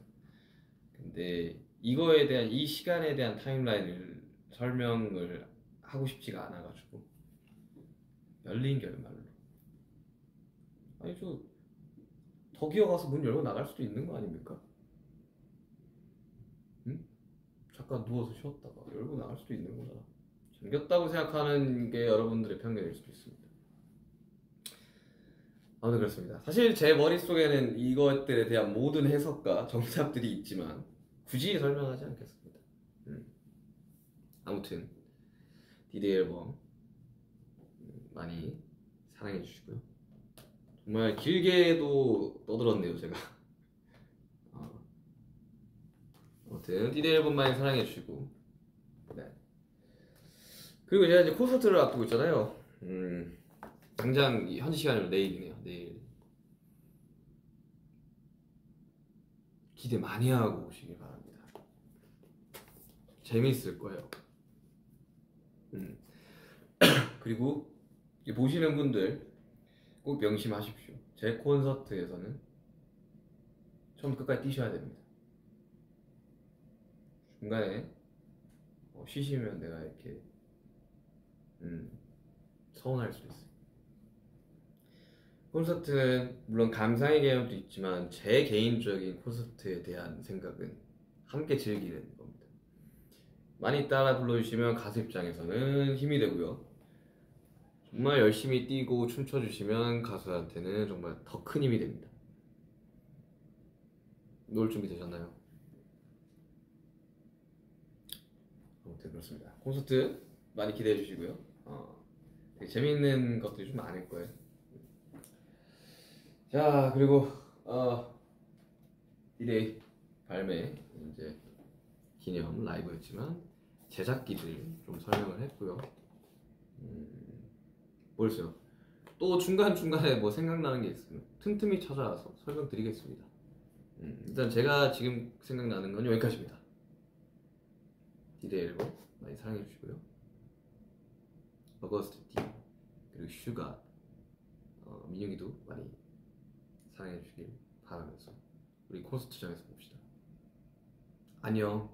근데 이거에 대한 이 시간에 대한 타임라인을 설명을 하고 싶지가 않아가지고 열린 결말로 아니 더 기어가서 문 열고 나갈 수도 있는 거 아닙니까? 응? 잠깐 누워서 쉬었다가 열고 나갈 수도 있는 거잖아. 잠겼다고 생각하는 게 여러분들의 편견일 수도 있습니다. 아무튼 그렇습니다. 사실 제 머릿속에는 이것들에 대한 모든 해석과 정답들이 있지만 굳이 설명하지 않겠습니다. 아무튼 디데이 앨범 많이 사랑해 주시고요. 정말 길게도 떠들었네요 제가. 아무튼 디데이 앨범 많이 사랑해 주시고 네. 그리고 제가 이제 콘서트를 앞두고 있잖아요. 당장 현지 시간으로 내일이네요. 내일 기대 많이 하고 오시길 바랍니다. 재밌을 거예요. 그리고 보시는 분들 꼭 명심하십시오. 제 콘서트에서는 처음부터 끝까지 뛰셔야 됩니다. 중간에 쉬시면 내가 이렇게 서운할 수 있어요. 콘서트는 물론 감상의 개념도 있지만 제 개인적인 콘서트에 대한 생각은 함께 즐기는 겁니다. 많이 따라 불러주시면 가수 입장에서는 힘이 되고요. 정말 열심히 뛰고 춤춰주시면 가수한테는 정말 더 큰 힘이 됩니다. 놀 준비 되셨나요? 아무튼 그렇습니다. 콘서트 많이 기대해 주시고요. 되게 재미있는 것들이 좀 많을 거예요. 자, 그리고 디데이 발매 이제 기념 라이브였지만 제작기들 좀 설명을 했고요. 모르겠어요. 또 중간중간에 뭐 생각나는 게 있으면 틈틈이 찾아와서 설명드리겠습니다. 일단 제가 지금 생각나는 건 여기까지입니다. 디데이 앨범 많이 사랑해 주시고요. 어거스트 D 그리고 슈가 민혁이도 많이 사랑해 주시길 바라면서 우리 콘서트장에서 봅시다. 안녕.